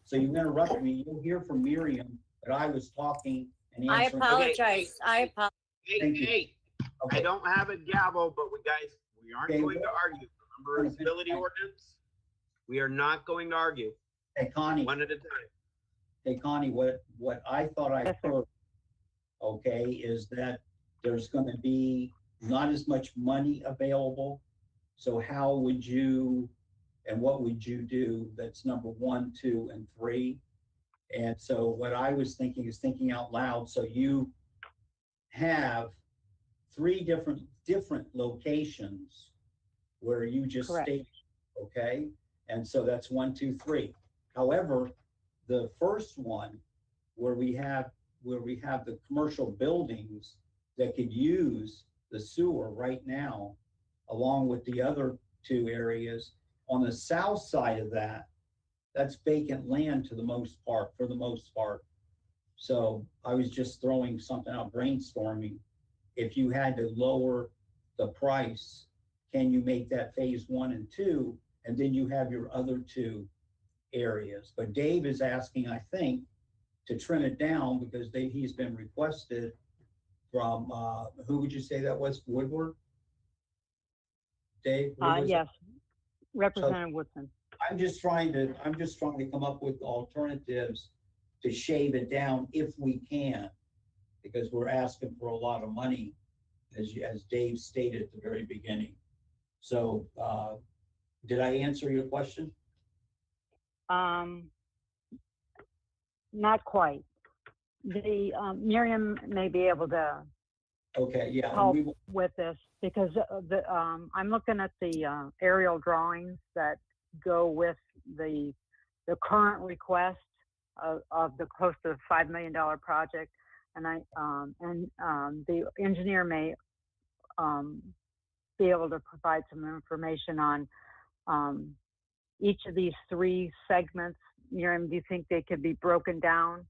So you interrupted me. You'll hear from Miriam that I was talking and I answering. apologize. I apologize. Hey, I don't have a gavel, but we aren't going to argue. Remember civility ordinance? We are not going to argue. Hey, Connie. One at a time. Hey, Connie, what I thought I heard, okay, is that there's going to be not as much money available. So how would you, and what would you do? That's number 1, 2, and 3. And so what I was thinking is thinking out loud. So you have 3 different locations where you just state, okay? And so that's 1, 2, 3. However, the first one where we have the commercial buildings that could use the sewer right now, along with the other 2 areas, on the south side of that's vacant land for the most part. So I was just throwing something out, brainstorming. If you had to lower the price, can you make that phase 1 and 2, and then you have your other 2 areas? But Dave is asking, I think, to trim it down because he's been requested from, who would you say that was? Woodward? Dave? Yes, Representative Woodson. I'm just trying to come up with alternatives to shave it down if we can, because we're asking for a lot of money, as Dave stated at the very beginning. So, did I answer your question? Not quite. The Miriam may be able to help with this because I'm looking at the aerial drawings that go with the current request of the close to $5 million project, and the engineer may be able to provide some information on each of these 3 segments. Miriam, do you think they could be broken down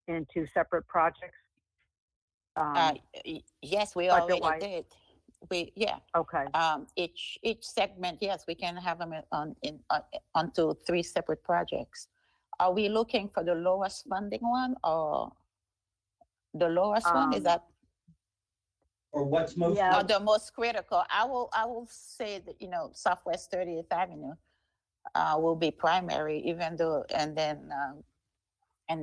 into separate projects? Yes, we already budget-wise? did. Okay. Each segment, yes, we can have them onto 3 separate projects. Are we looking for the lowest funding one or the lowest one? Is that? Or what's most? Or the most critical? I will say that Southwest 30th Avenue will be primary, even though, and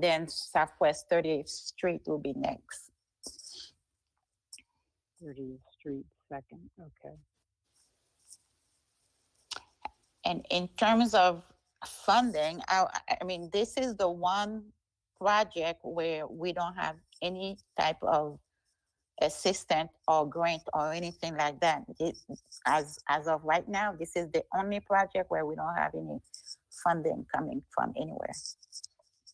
then Southwest 30th Street will be next. 30th Street second, okay. And in terms of funding, I mean, this is the one project where we don't have any type of assistant or grant or anything like that. As of right now, this is the only project where we don't have any funding coming from anywhere.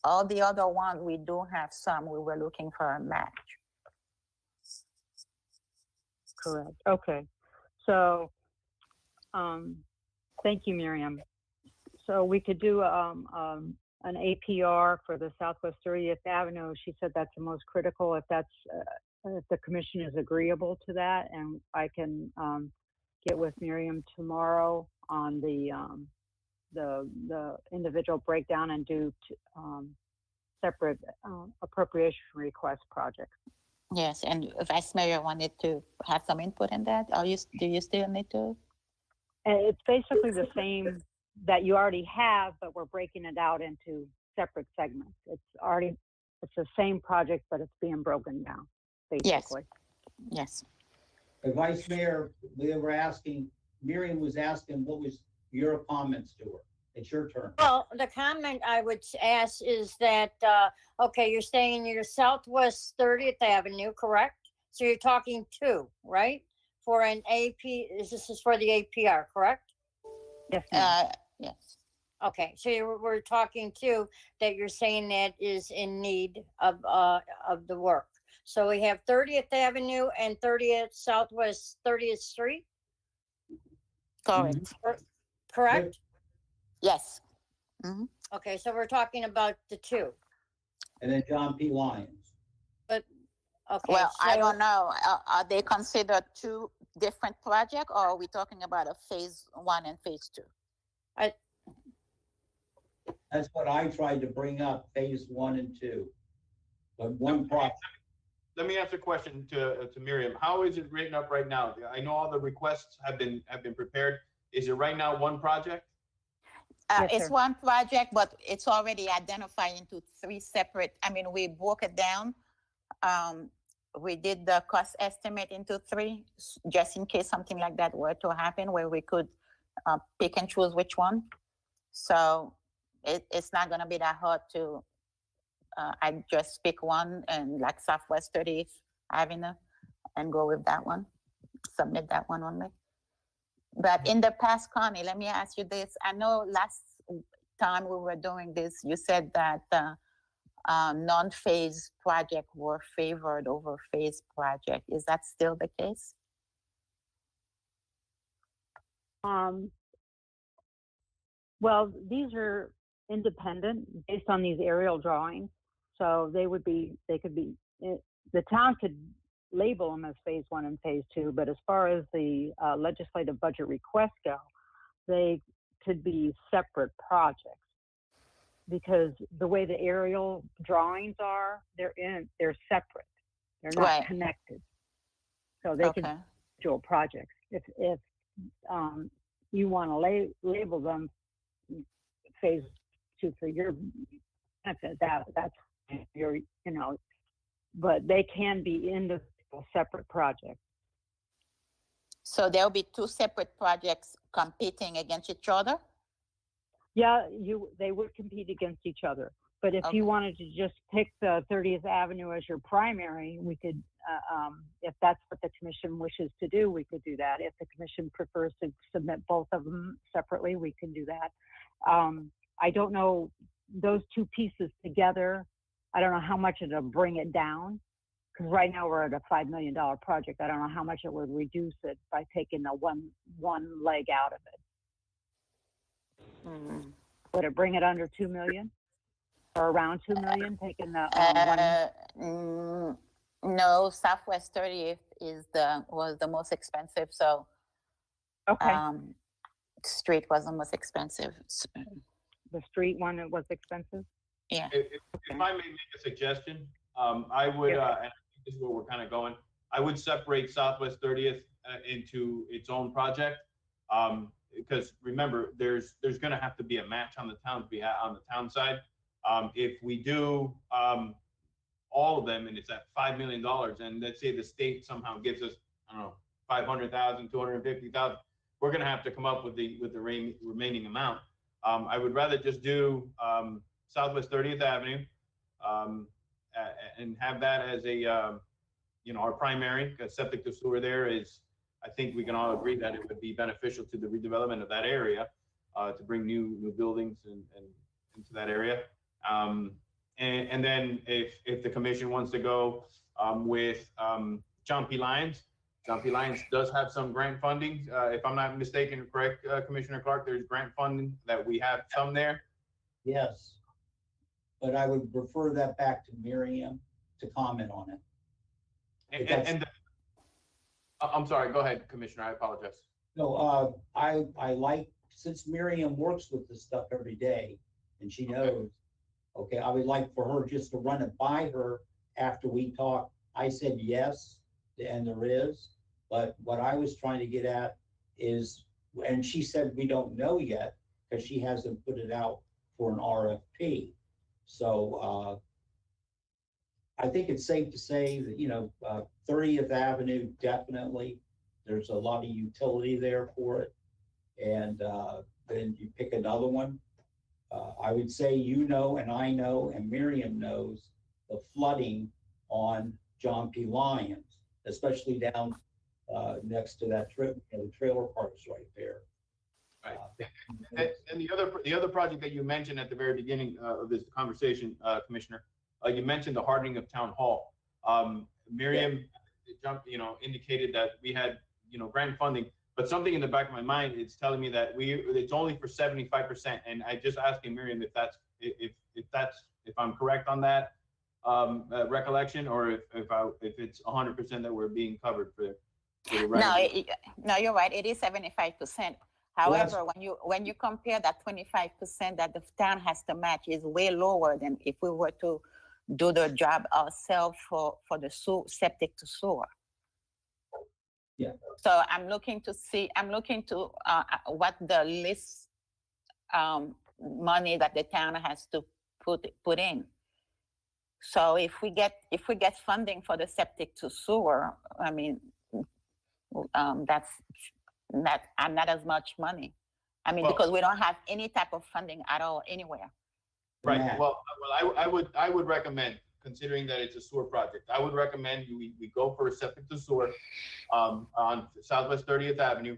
All the other ones, we do have some. We were looking for a match. Correct. Okay. So, thank you, Miriam. So we could do an APR for the Southwest 30th Avenue. She said that's the most critical. If that's if the commission is agreeable to that, and I can get with Miriam tomorrow on the individual breakdown and do separate appropriation request projects. Yes, and Vice Mayor wanted to have some input in that. Do you still need to? And it's basically the same that you already have, but we're breaking it out into separate segments. It's the same project, but it's being broken down, basically. Yes. Vice Mayor, Miriam was asking, what was your comments to her? It's your turn. Well, the comment I would ask is that, okay, you're staying near Southwest 30th Avenue, correct? So you're talking 2, right? For an AP, this is for the APR, correct? Yes. Yes. Okay, so we're talking 2 that you're saying that is in need of the work. So we have 30th Avenue and 30th Southwest 30th Street. Correct. Correct? Yes. Okay, so we're talking about the 2. And then John P. Lyons. But, okay. Well, I so- don't know. Are they considered 2 different projects, or are we talking about a phase 1 and phase 2? That's what I tried to bring up, phase 1 and 2. But one project. Let me ask a question to Miriam. How is it written up right now? I know all the requests have been prepared. Is it right now one project? It's sir. one project, but it's already identified into 3 separate. I mean, we broke it down. We did the cost estimate into 3, just in case something like that were to happen, where we could pick and choose which one. So it's not going to be that hard to. I just pick one, and like Southwest 30th Avenue, and go with that one. Submit that one only. But in the past, Connie, let me ask you this. I know last time we were doing this, you said that non-phase project were favored over phase project. Is that still the case? Well, these are independent based on these aerial drawings. So they could be, the town could label them as phase 1 and phase 2, but as far as the legislative budget requests go, they could be separate projects because the way the aerial drawings are, they're separate. They're not connected. So they can be individual projects. If you want to label them phase 2 for your benefit, that's your, but they can be individual separate projects. So there'll be 2 separate projects competing against each other? Yeah, they would compete against each other. But if you wanted to just pick the 30th Avenue as your primary, we could, if that's what the commission wishes to do, we could do that. If the commission prefers to submit both of them separately, we can do that. I don't know, those 2 pieces together, I don't know how much it'll bring it down. Because right now we're at a $5 million project. I don't know how much it would reduce it by taking the one leg out of it. Would it bring it under 2 million or around 2 million? Taking the one. No, Southwest 30th was the most expensive. So street was the most expensive. The street one was expensive. Yeah. If I may make a suggestion, I would, and I think this is where we're kind of going, I would separate Southwest 30th into its own project. Because remember, there's going to have to be a match on the town side. If we do all of them and it's at $5 million, and let's say the state somehow gives us, I don't know, 500,000, 250,000, we're going to have to come up with the remaining amount. I would rather just do Southwest 30th Avenue and have that as a, our primary, because septic to sewer there is, I think we can all agree that it would be beneficial to the redevelopment of that area to bring new buildings and into that area. And then if the commission wants to go with John P. Lyons, John P. Lyons does have some grant funding. If I'm not mistaken, correct, Commissioner Clark, there's grant funding that we have some there. Yes. But I would refer that back to Miriam to comment on it. I'm sorry, go ahead, Commissioner, I apologize. No, I like, since Miriam works with this stuff every day and she knows, Okay, I would like for her just to run it by her after we talk. I said yes, and there is, but what I was trying to get at is, and she said we don't know yet because she hasn't put it out for an RFP. So I think it's safe to say that, 30th Avenue, definitely, there's a lot of utility there for it. And then you pick another one. I would say, and I know, and Miriam knows the flooding on John P. Lyons, especially down next to that the trailer parks right there. Right. And the other project that you mentioned at the very beginning of this conversation, Commissioner, you mentioned the hardening of Town Hall. Miriam, indicated that we had, grant funding, but something in the back of my mind is telling me that it's only for 75%. And I just asking Miriam if I'm correct on that recollection, or if it's 100% that we're being covered for the rest. No, you're right. It is 75%. However, when you compare that 25% that the town has to match is way lower than if we were to do the job ourselves for the septic to sewer. Yeah. So I'm looking to what the least money that the town has to put in. So if we get funding for the septic to sewer, I mean, that's not as much money. I mean, because we don't have any type of funding at all anywhere. Right. Well, I would recommend, considering that it's a sewer project, I would recommend we go for a septic to sewer on Southwest 30th Avenue.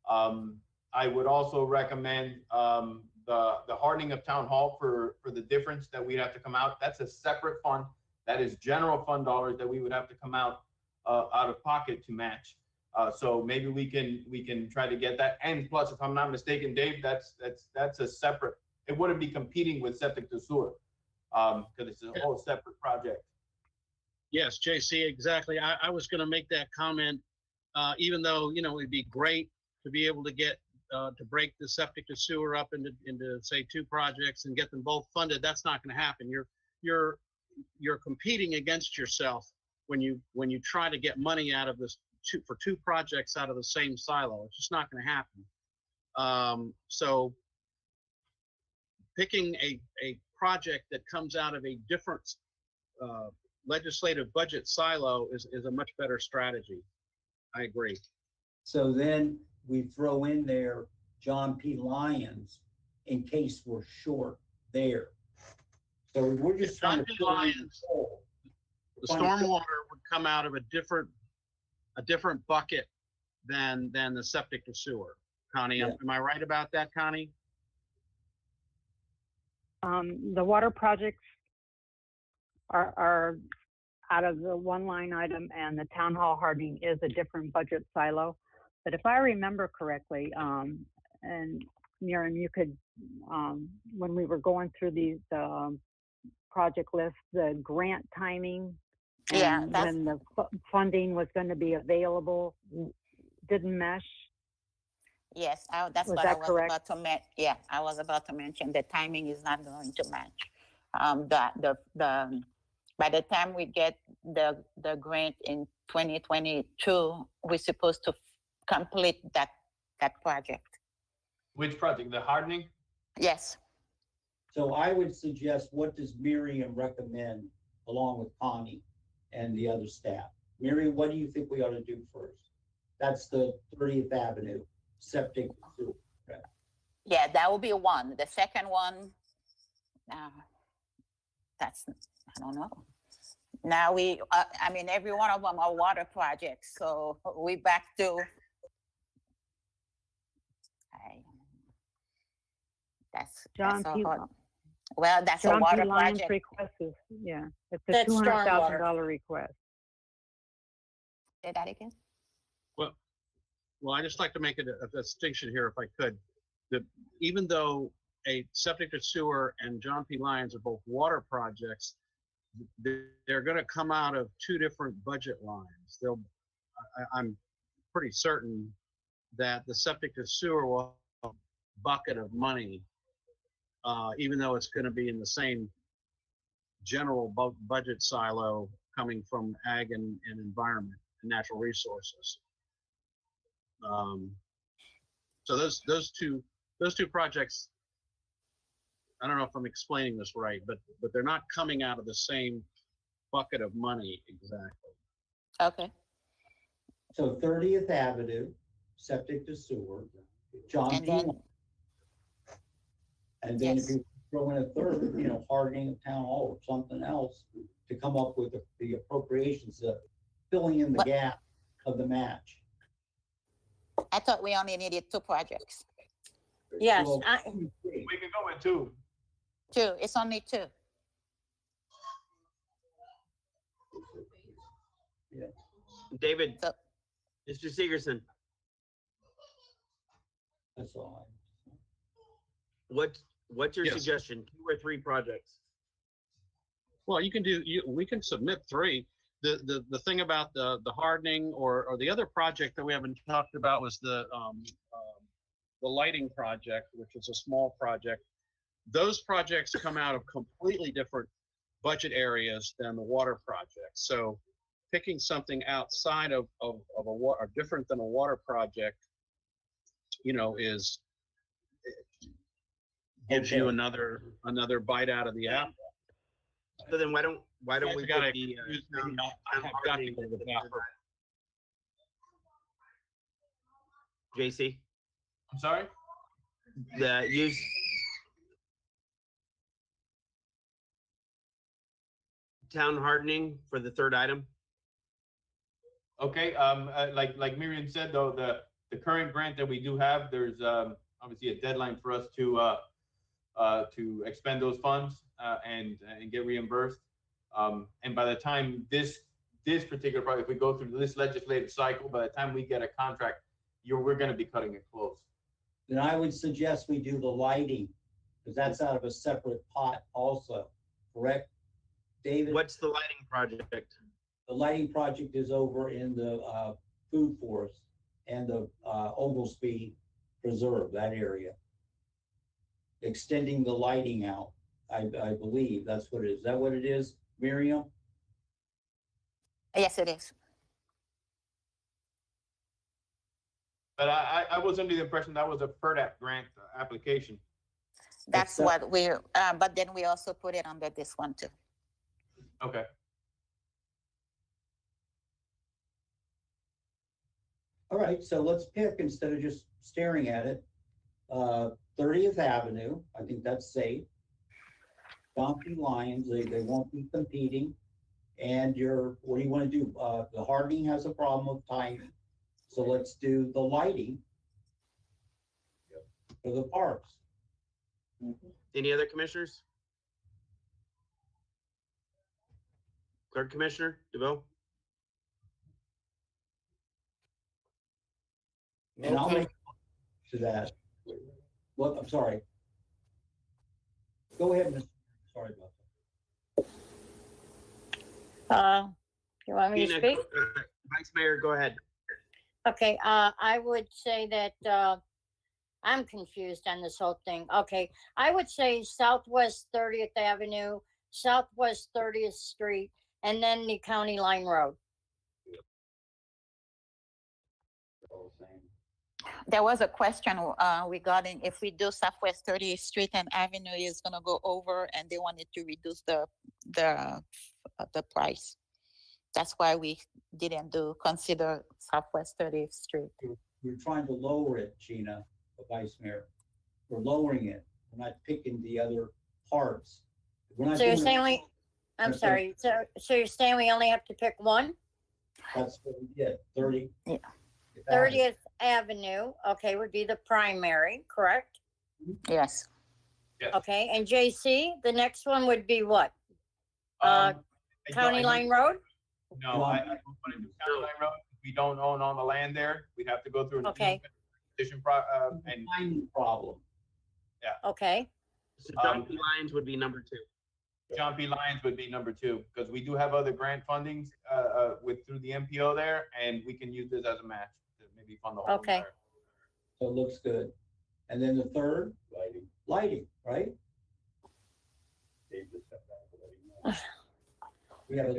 I would also recommend the hardening of Town Hall for the difference that we'd have to come out. That's a separate fund. That is general fund dollars that we would have to come out of pocket to match. So maybe we can try to get that. And plus, if I'm not mistaken, Dave, that's a separate. It wouldn't be competing with septic to sewer because it's a whole separate project. Yes, JC, exactly. I was going to make that comment. Even though it'd be great to be able to get to break the septic to sewer up into say 2 projects and get them both funded. That's not going to happen. You're competing against yourself when you try to get money out of this for 2 projects out of the same silo. It's just not going to happen. So picking a project that comes out of a different legislative budget silo is a much better strategy. I agree. So then we throw in there John P. Lyons in case we're short there. So we're just trying to Lyons, the stormwater would come out of a different bucket than the septic to sewer. Connie, yeah. Am I right about that, Connie? The water projects are out of the one line item, and the town hall hardening is a different budget silo. But if I remember correctly, and Miriam, you could, when we were going through these project lists, the grant timing, and when the funding was going to be available, didn't mesh. Yes, that's what I was about to mention. Yeah, I was about to mention the timing is not going to match. By the time we get the grant in 2022, we're supposed to complete that project. Which project? The hardening? Yes. So I would suggest, what does Miriam recommend along with Connie and the other staff? Miriam, what do you think we ought to do first? That's the 30th Avenue septic. Okay. Yeah, that will be one. The second one, that's, I don't know. Now I mean, every one of them are water projects. So we back to, that's a hard. Well, that's a water project. Request is, yeah, it's a $200,000 request. Say that again. Well, I just like to make a distinction here, if I could. That even though a septic to sewer and John P. Lyons are both water projects, they're going to come out of 2 different budget lines. I'm pretty certain that the septic to sewer will have a bucket of money, even though it's going to be in the same general budget silo coming from ag and environment and natural resources. So those two projects, I don't know if I'm explaining this right, but they're not coming out of the same bucket of money exactly. Okay. So 30th Avenue, septic to sewer, John P. Lane. And then if you throw in a third, you know, hardening of town hall or something else to come up with the appropriations, filling in the gap of the match. I thought we only needed 2 projects. Yes. Well, We can go with 2. 2. It's only 2. Yeah. David, Mr. Segerson, That's all. what's your Yes. suggestion? 2 or 3 projects? Well, we can submit 3. The thing about the hardening or the other project that we haven't talked about was the lighting project, which is a small project. Those projects come out of completely different budget areas than the water project. So picking something outside of a water, different than a water project, you know, gives you another bite out of the apple. So then why don't we put the JC? I'm sorry? The use town hardening for the 3rd item. Okay, like Miriam said, though, the current grant that we do have, there's obviously a deadline for us to expend those funds and get reimbursed. And by the time this particular project, if we go through this legislative cycle, by the time we get a contract, we're going to be cutting it close. Then I would suggest we do the lighting, because that's out of a separate pot also, correct, David? What's the lighting project? The lighting project is over in the food forest and the Oglesby Preserve, that area. Extending the lighting out, I believe that's what it is. Is that what it is, Miriam? Yes, it is. But I was under the impression that was a FERDAP grant application. That's what we, but then we also put it under this one too. Okay. All right, so let's pick instead of just staring at it. 30th Avenue, I think that's safe. Donkey Lions, they won't be competing. And what do you want to do? The hardening has a problem with timing. So let's do the lighting for the parks. Any other commissioners? Clerk Commissioner DeVille? And I'll make to that. What, I'm sorry. Go ahead, Mr. Sorry about that. You want me to speak? Vice Mayor, go ahead. Okay, I would say that I'm confused on this whole thing. Okay, I would say Southwest 30th Avenue, Southwest 30th Street, and then the County Line Road. There was a question regarding if we do Southwest 30th Street and Avenue is going to go over, and they wanted to reduce the price. That's why we didn't consider Southwest 30th Street. We're trying to lower it, Gina, the Vice Mayor. We're lowering it. We're not picking the other parts. We're not So you're saying I'm sorry. So you're saying we only have to pick one? That's what we did. 30. Yeah. 30th Avenue, okay, would be the primary, correct? Yes. Okay, and JC, the next one would be what? County Line Road? No, I don't want to do County Line Road. We don't own all the land there. We'd have to go through an petition and timing problem. Yeah. Okay. So John P. Lyons would be number 2. John P. Lyons would be number 2 because we do have other grant fundings through the MPO there, and we can use this as a match to maybe fund the whole. Okay. So it looks good. And then the third, lighting, right? Yeah, but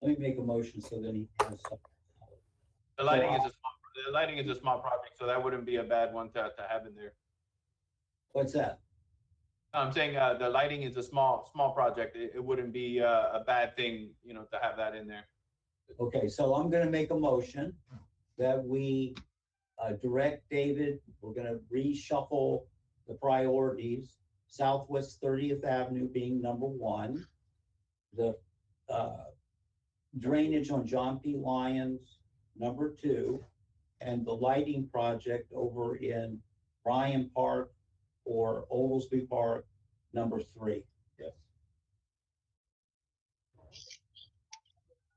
let me make a motion so that he has something. The lighting is a small project, so that wouldn't be a bad one to have in there. What's that? I'm saying the lighting is a small project. It wouldn't be a bad thing, you know, to have that in there. Okay, so I'm gonna make a motion that we direct David, we're gonna reshuffle the priorities. Southwest 30th Avenue being number one, the drainage on John P. Lyons, number two, and the lighting project over in Bryan Park or Oglesby Park, number three. Yes.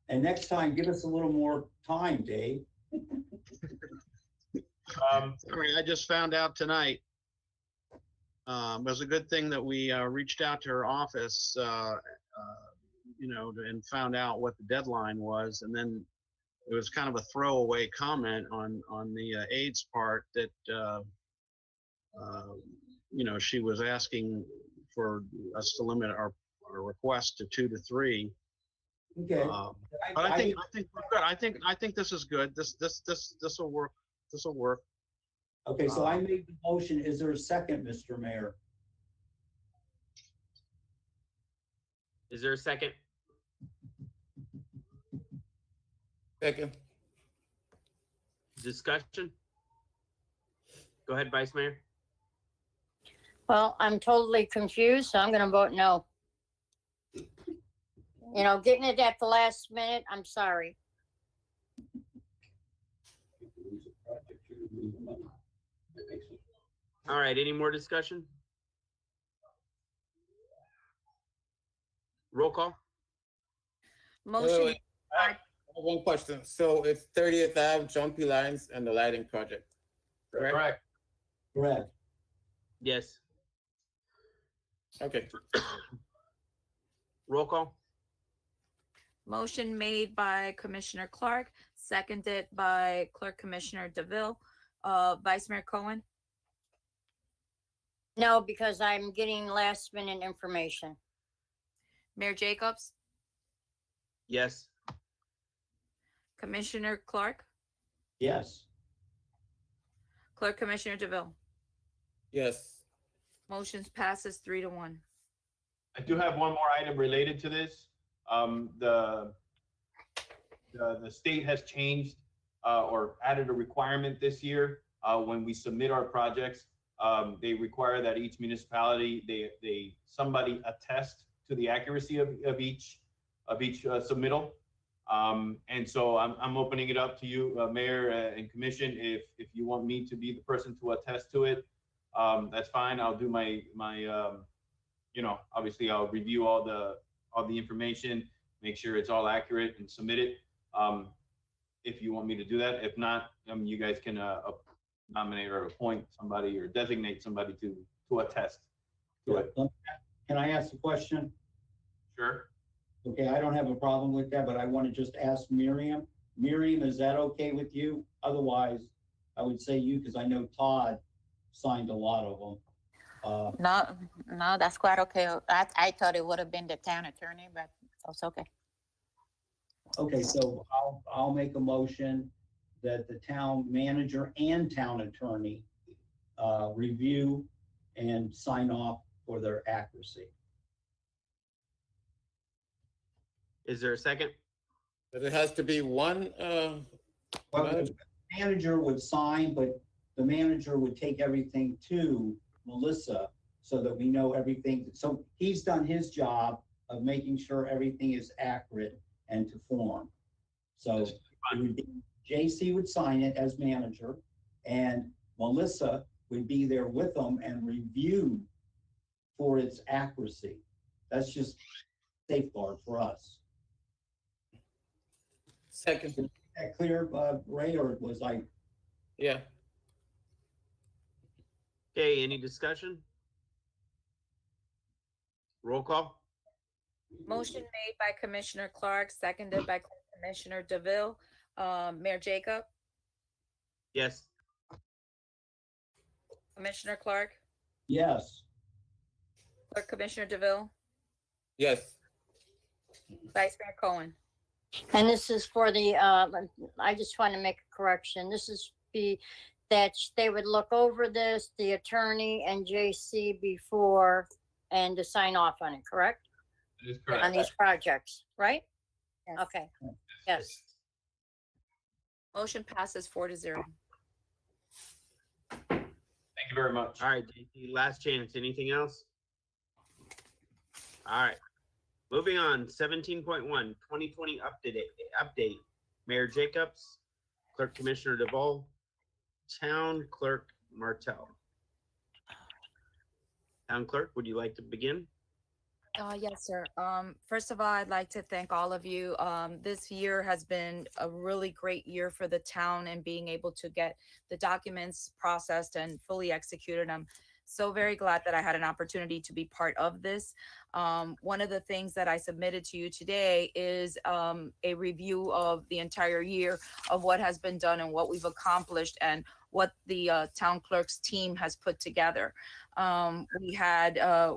And next time, give us a little more time, Dave. I just found out tonight. It was a good thing that we reached out to her office, you know, and found out what the deadline was, and then it was kind of a throwaway comment on the aide's part that you know, she was asking for us to limit our request to 2 to 3. Okay. But I think we're good. I think this is good. This will work. This will work. Okay, so I made the motion. Is there a second, Mr. Mayor? Is there a second? Second. Discussion? Go ahead, Vice Mayor. Well, I'm totally confused, so I'm gonna vote no. You know, getting it at the last minute, I'm sorry. All right, any more discussion? Roll call? Motion. Wait. I have one question. So it's 30th Ave, John P. Lyons, and the lighting project, correct? Correct. Correct. Yes. Okay. Roll call? Motion made by Commissioner Clark, seconded by Clerk Commissioner DeVille. Vice Mayor Cohen? No, because I'm getting last minute information. Mayor Jacobs? Yes. Commissioner Clark? Yes. Clerk Commissioner DeVille? Yes. Motions passes 3 to 1. I do have one more item related to this. The state has changed or added a requirement this year when we submit our projects. They require that each municipality somebody attest to the accuracy of each submittal. And so I'm opening it up to you, Mayor and Commission. If you want me to be the person to attest to it, that's fine. I'll do my you know, obviously I'll review all the information, make sure it's all accurate and submit it. If you want me to do that, if not, you guys can nominate or appoint somebody or designate somebody to attest to it. Can I ask a question? Sure. Okay, I don't have a problem with that, but I want to just ask Miriam. Miriam, is that okay with you? Otherwise, I would say you, because I know Todd signed a lot of them. No, that's quite okay. I thought it would have been the town attorney, but it's okay. Okay, so I'll make a motion that the town manager and town attorney review and sign off for their accuracy. Is there a second? But it has to be one. Well, the manager would sign, but the manager would take everything to Melissa so that we know everything. So he's done his job of making sure everything is accurate and to form. So it would be, JC would sign it as manager, and Melissa would be there with them and review for its accuracy. That's just safeguard for us. Second. Is that clear, Ray, or was I? Yeah. Okay, any discussion? Roll call? Motion made by Commissioner Clark, seconded by Commissioner DeVille. Mayor Jacob? Yes. Commissioner Clark? Yes. Clerk Commissioner DeVille? Yes. Vice Mayor Cohen. And this is for the, I just want to make a correction. This is that they would look over this, the attorney and JC before, and to sign off on it, correct? That is correct. On these projects, right? Yes. Okay, yes. Motion passes 4-0. Thank you very much. All right, JT, last chance. Anything else? All right. Moving on, 17.1, 2020 update. Mayor Jacobs, Clerk Commissioner DeVol, Town Clerk Martell. Town Clerk, would you like to begin? Yes, sir. First of all, I'd like to thank all of you. This year has been a really great year for the town and being able to get the documents processed and fully executed. I'm so very glad that I had an opportunity to be part of this. One of the things that I submitted to you today is a review of the entire year of what has been done and what we've accomplished and what the town clerk's team has put together.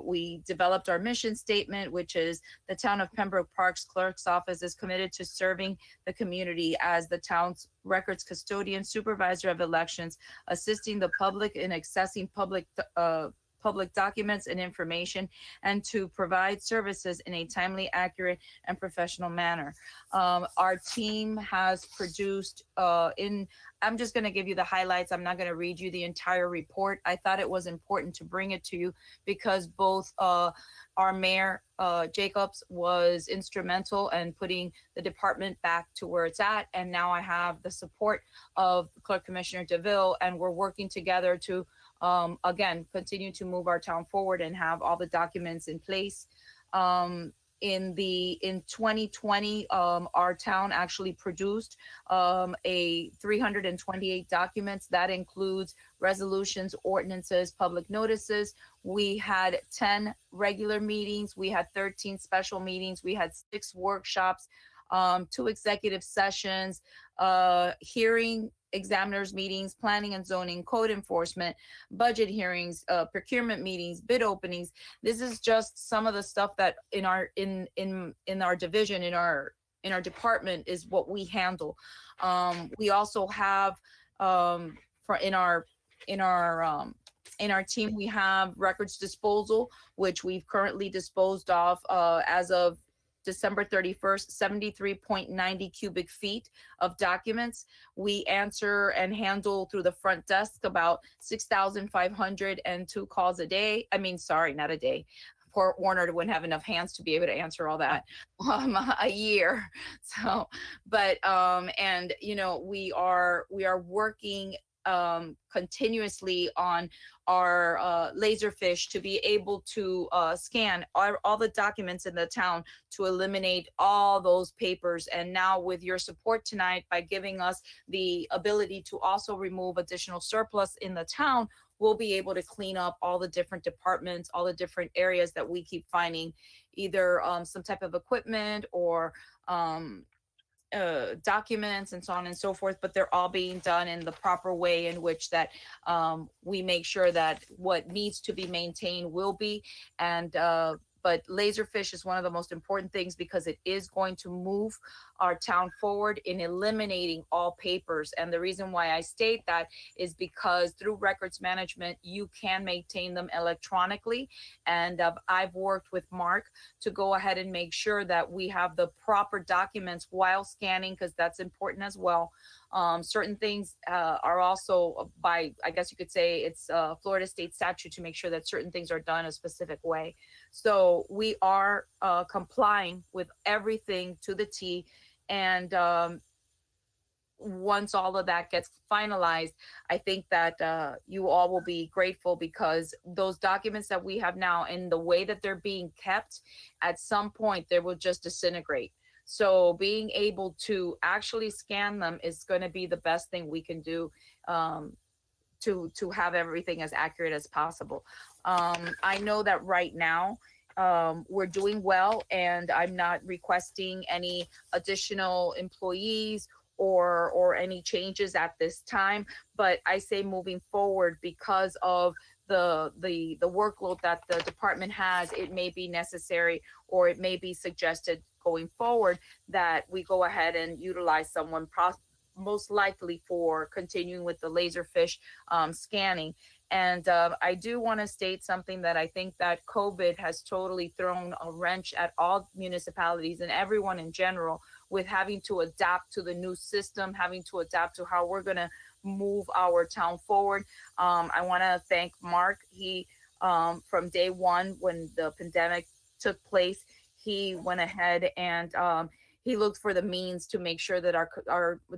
We developed our mission statement, which is the town of Pembroke Park's clerk's office is committed to serving the community as the town's records custodian, supervisor of elections, assisting the public in accessing public documents and information, and to provide services in a timely, accurate, and professional manner. Our team has produced I'm just going to give you the highlights. I'm not going to read you the entire report. I thought it was important to bring it to you because both our mayor, Jacobs, was instrumental in putting the department back to where it's at. And now I have the support of Clerk Commissioner DeVille, and we're working together to again, continue to move our town forward and have all the documents in place. In 2020, our town actually produced 328 documents. That includes resolutions, ordinances, public notices. We had 10 regular meetings. We had 13 special meetings. We had 6 workshops, 2 executive sessions, hearing examiners meetings, planning and zoning, code enforcement, budget hearings, procurement meetings, bid openings. This is just some of the stuff that in our division, in our department is what we handle. We also have in our team, we have records disposal, which we've currently disposed of as of December 31st, 73.90 cubic feet of documents. We answer and handle through the front desk about 6,502 calls a day. I mean, sorry, not a day. Poor Warner wouldn't have enough hands to be able to answer all that a year. So, but, and, you know, we are working continuously on our laserfish to be able to scan all the documents in the town to eliminate all those papers. And now with your support tonight, by giving us the ability to also remove additional surplus in the town, we'll be able to clean up all the different departments, all the different areas that we keep finding either some type of equipment or documents and so on and so forth, but they're all being done in the proper way in which that we make sure that what needs to be maintained will be. And but laserfish is one of the most important things because it is going to move our town forward in eliminating all papers. And the reason why I state that is because through records management, you can maintain them electronically. And I've worked with Mark to go ahead and make sure that we have the proper documents while scanning, because that's important as well. Certain things are also by, I guess you could say it's Florida state statute to make sure that certain things are done a specific way. So we are complying with everything to the T. And once all of that gets finalized, I think that you all will be grateful because those documents that we have now and the way that they're being kept, at some point they will just disintegrate. So being able to actually scan them is going to be the best thing we can do to have everything as accurate as possible. I know that right now we're doing well, and I'm not requesting any additional employees or any changes at this time. But I say moving forward, because of the workload that the department has, it may be necessary, or it may be suggested going forward that we go ahead and utilize someone most likely for continuing with the laserfish scanning. And I do want to state something, that I think that COVID has totally thrown a wrench at all municipalities and everyone in general, with having to adapt to the new system, having to adapt to how we're going to move our town forward. I want to thank Mark. He, from day one when the pandemic took place, he went ahead and he looked for the means to make sure that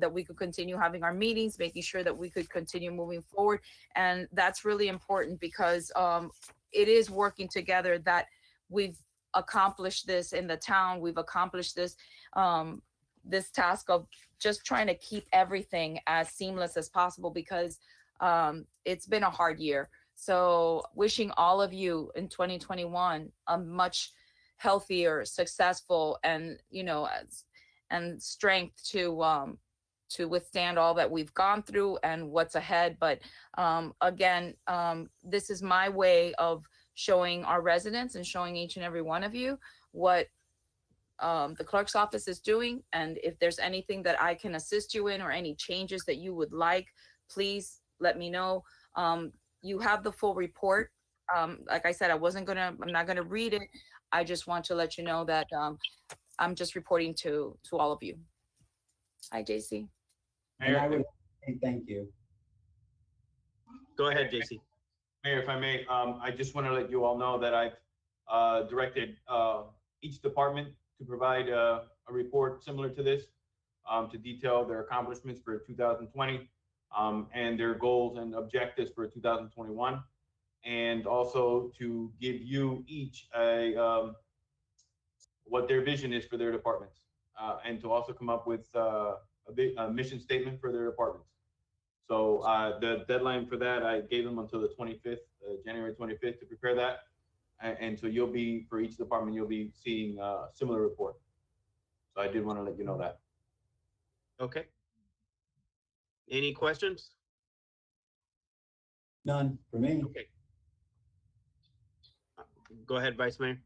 that we could continue having our meetings, making sure that we could continue moving forward. And that's really important, because it is working together that we've accomplished this in the town. We've accomplished this this task of just trying to keep everything as seamless as possible, because it's been a hard year. So wishing all of you in 2021 a much healthier, successful, and and strength to withstand all that we've gone through and what's ahead. But again, this is my way of showing our residents and showing each and every one of you what the clerk's office is doing. And if there's anything that I can assist you in, or any changes that you would like, please let me know. You have the full report. Like I said, I'm not gonna read it. I just want to let you know that I'm just reporting to all of you. Hi, JC. And I would say thank you. Go ahead, JC. Mayor, if I may, I just want to let you all know that I've directed each department to provide a report similar to this, to detail their accomplishments for 2020 and their goals and objectives for 2021. And also to give you each what their vision is for their departments, and to also come up with a mission statement for their departments. So the deadline for that, I gave them until the 25th, January 25th, to prepare that. And so you'll be, for each department, you'll be seeing a similar report. So I did want to let you know that. Okay. Any questions? None for me. Okay. Go ahead, Vice Mayor.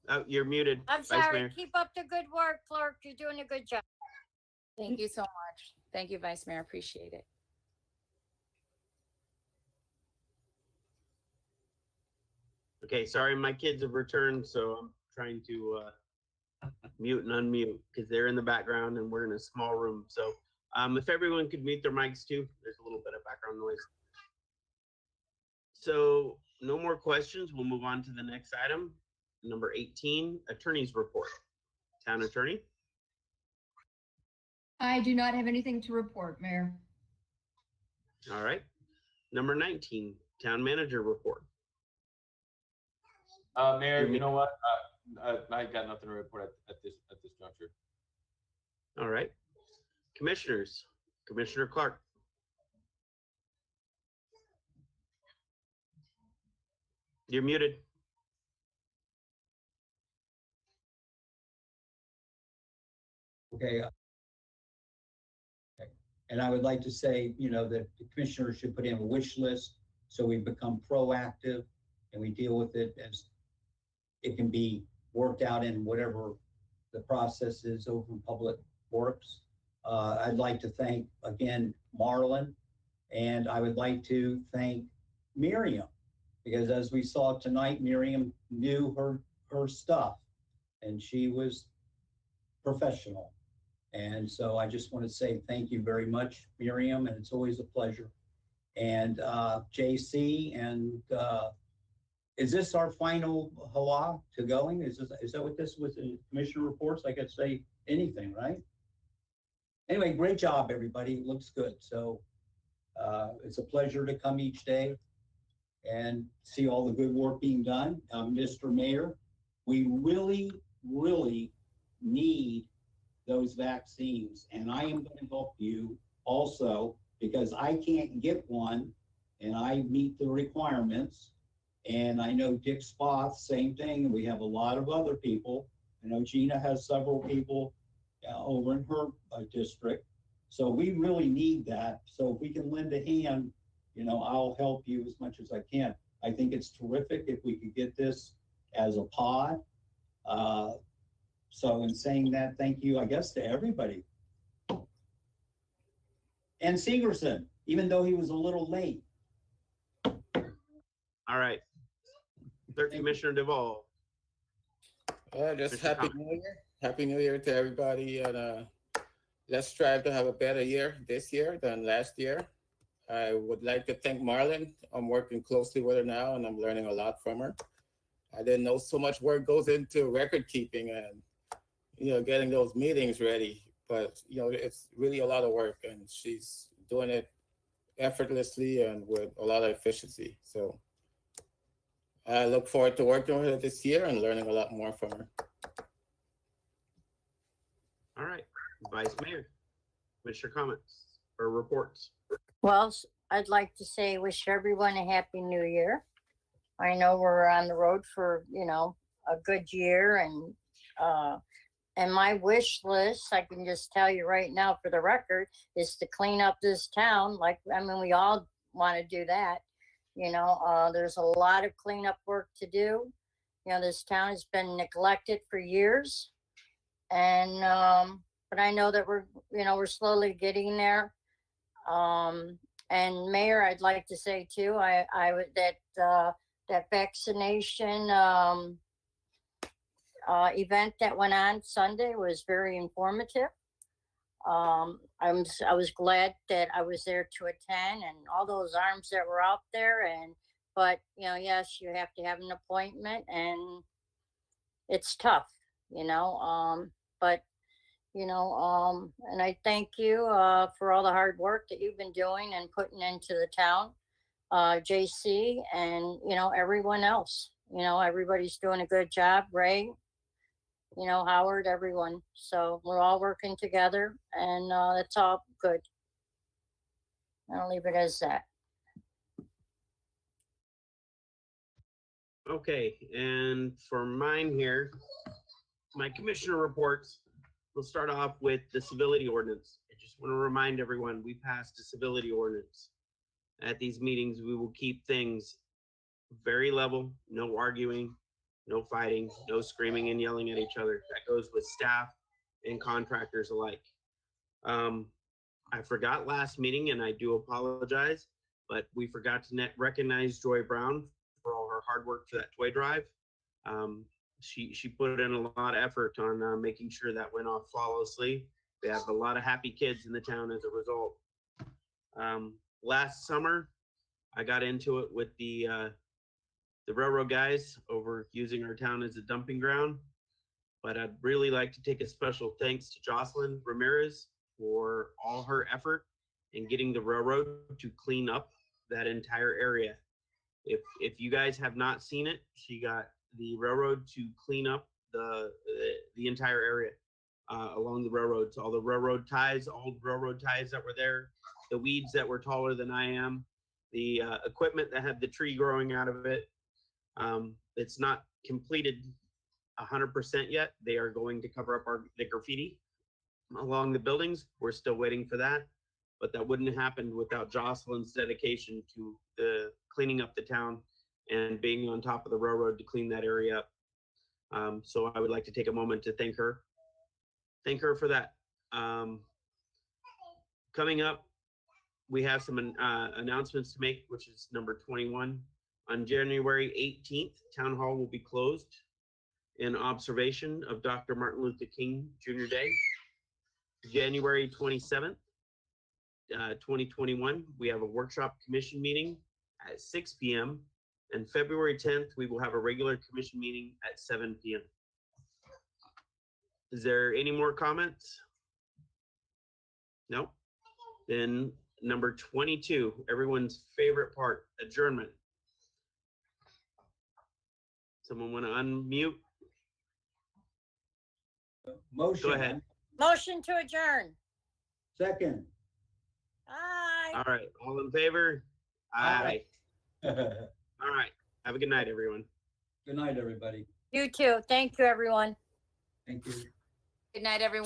Oh, you're muted. I'm Vice sorry. Mayor. Keep up the good work, Clerk. You're doing a good job. Thank you so much. Thank you, Vice Mayor. Appreciate it. Okay, sorry, my kids have returned, so I'm trying to mute and unmute because they're in the background and we're in a small room. So if everyone could mute their mics too, there's a little bit of background noise. So no more questions. We'll move on to the next item, number 18, Attorney's Report. Town Attorney. I do not have anything to report, Mayor. All right. Number 19, Town Manager Report. Mayor, you know what? I got nothing to report at this juncture. All right. Commissioners. Commissioner Clark. You're muted. Okay. And I would like to say, that the commissioners should put in a wish list so we become proactive and we deal with it as it can be worked out in whatever the process is over in Public Works. I'd like to thank, again, Marlon, and I would like to thank Miriam, because as we saw tonight, Miriam knew her stuff and she was professional. And so I just want to say thank you very much, Miriam, and it's always a pleasure. And JC, and is this our final hurrah to going? Is that what this was in commissioner reports? I could say anything, right? Anyway, great job, everybody. It looks good. So it's a pleasure to come each day and see all the good work being done. Mr. Mayor, we really, really need those vaccines. And I am going to help you also, because I can't get one and I meet the requirements. And I know Dick Spoth, same thing. And we have a lot of other people. I know Gina has several people over in her district. So we really need that. So if we can lend a hand, I'll help you as much as I can. I think it's terrific if we could get this as a pod. So in saying that, thank you, I guess, to everybody. And Segerson, even though he was a little late. All right. Third Commissioner Duvall. Just Mr. Happy Thomas. New Year. Happy New Year to everybody. And let's strive to have a better year this year than last year. I would like to thank Marlon. I'm working closely with her now and I'm learning a lot from her. I didn't know so much work goes into record keeping and, getting those meetings ready. But, it's really a lot of work and she's doing it effortlessly and with a lot of efficiency. So I look forward to working with her this year and learning a lot more from her. All right. Vice Mayor, Commissioner comments or reports? Well, I'd like to say wish everyone a happy new year. I know we're on the road for, a good year and my wish list, I can just tell you right now for the record, is to clean up this town. We all want to do that. There's a lot of cleanup work to do. This town has been neglected for years. And, but I know that we're slowly getting there. And Mayor, I'd like to say too, that vaccination event that went on Sunday was very informative. I was glad that I was there to attend and all those arms that were out there. But yes, you have to have an appointment and it's tough, but and I thank you for all the hard work that you've been doing and putting into the town, JC, and everyone else. Everybody's doing a good job. Ray, Howard, everyone. So we're all working together, and that's all good. I'll leave it as that. Okay, and for mine here, my commissioner reports. We'll start off with the civility ordinance. I just want to remind everyone, we passed a civility ordinance. At these meetings, we will keep things very level, no arguing, no fighting, no screaming and yelling at each other. That goes with staff and contractors alike. I forgot last meeting, and I do apologize, but we forgot to recognize Joy Brown for all her hard work for that toy drive. She put in a lot of effort on making sure that went off flawlessly. We have a lot of happy kids in the town as a result. Last summer, I got into it with the railroad guys over using our town as a dumping ground. But I'd really like to take a special thanks to Jocelyn Ramirez for all her effort in getting the railroad to clean up that entire area. If you guys have not seen it, she got the railroad to clean up the entire area along the roads, all the railroad ties, old railroad ties that were there, the weeds that were taller than I am, the equipment that had the tree growing out of it. It's not completed 100% yet. They are going to cover up the graffiti along the buildings. We're still waiting for that, but that wouldn't have happened without Jocelyn's dedication to the cleaning up the town and being on top of the railroad to clean that area up. So I would like to take a moment to thank her. Thank her for that. Coming up, we have some announcements to make, which is number 21. On January 18th, Town Hall will be closed in observation of Dr. Martin Luther King Jr. Day. January 27th, 2021, we have a workshop commission meeting at 6 p.m. And February 10th, we will have a regular commission meeting at 7 p.m. Is there any more comments? No? Then number 22, everyone's favorite part, adjournment. Someone want to unmute? Motion. Go ahead. Motion to adjourn. Second. Aye. All right, all in favor? Aye. All All right, have a good night, everyone. Good night, everybody. You too. Thank you, everyone. Thank you. Good night, everyone.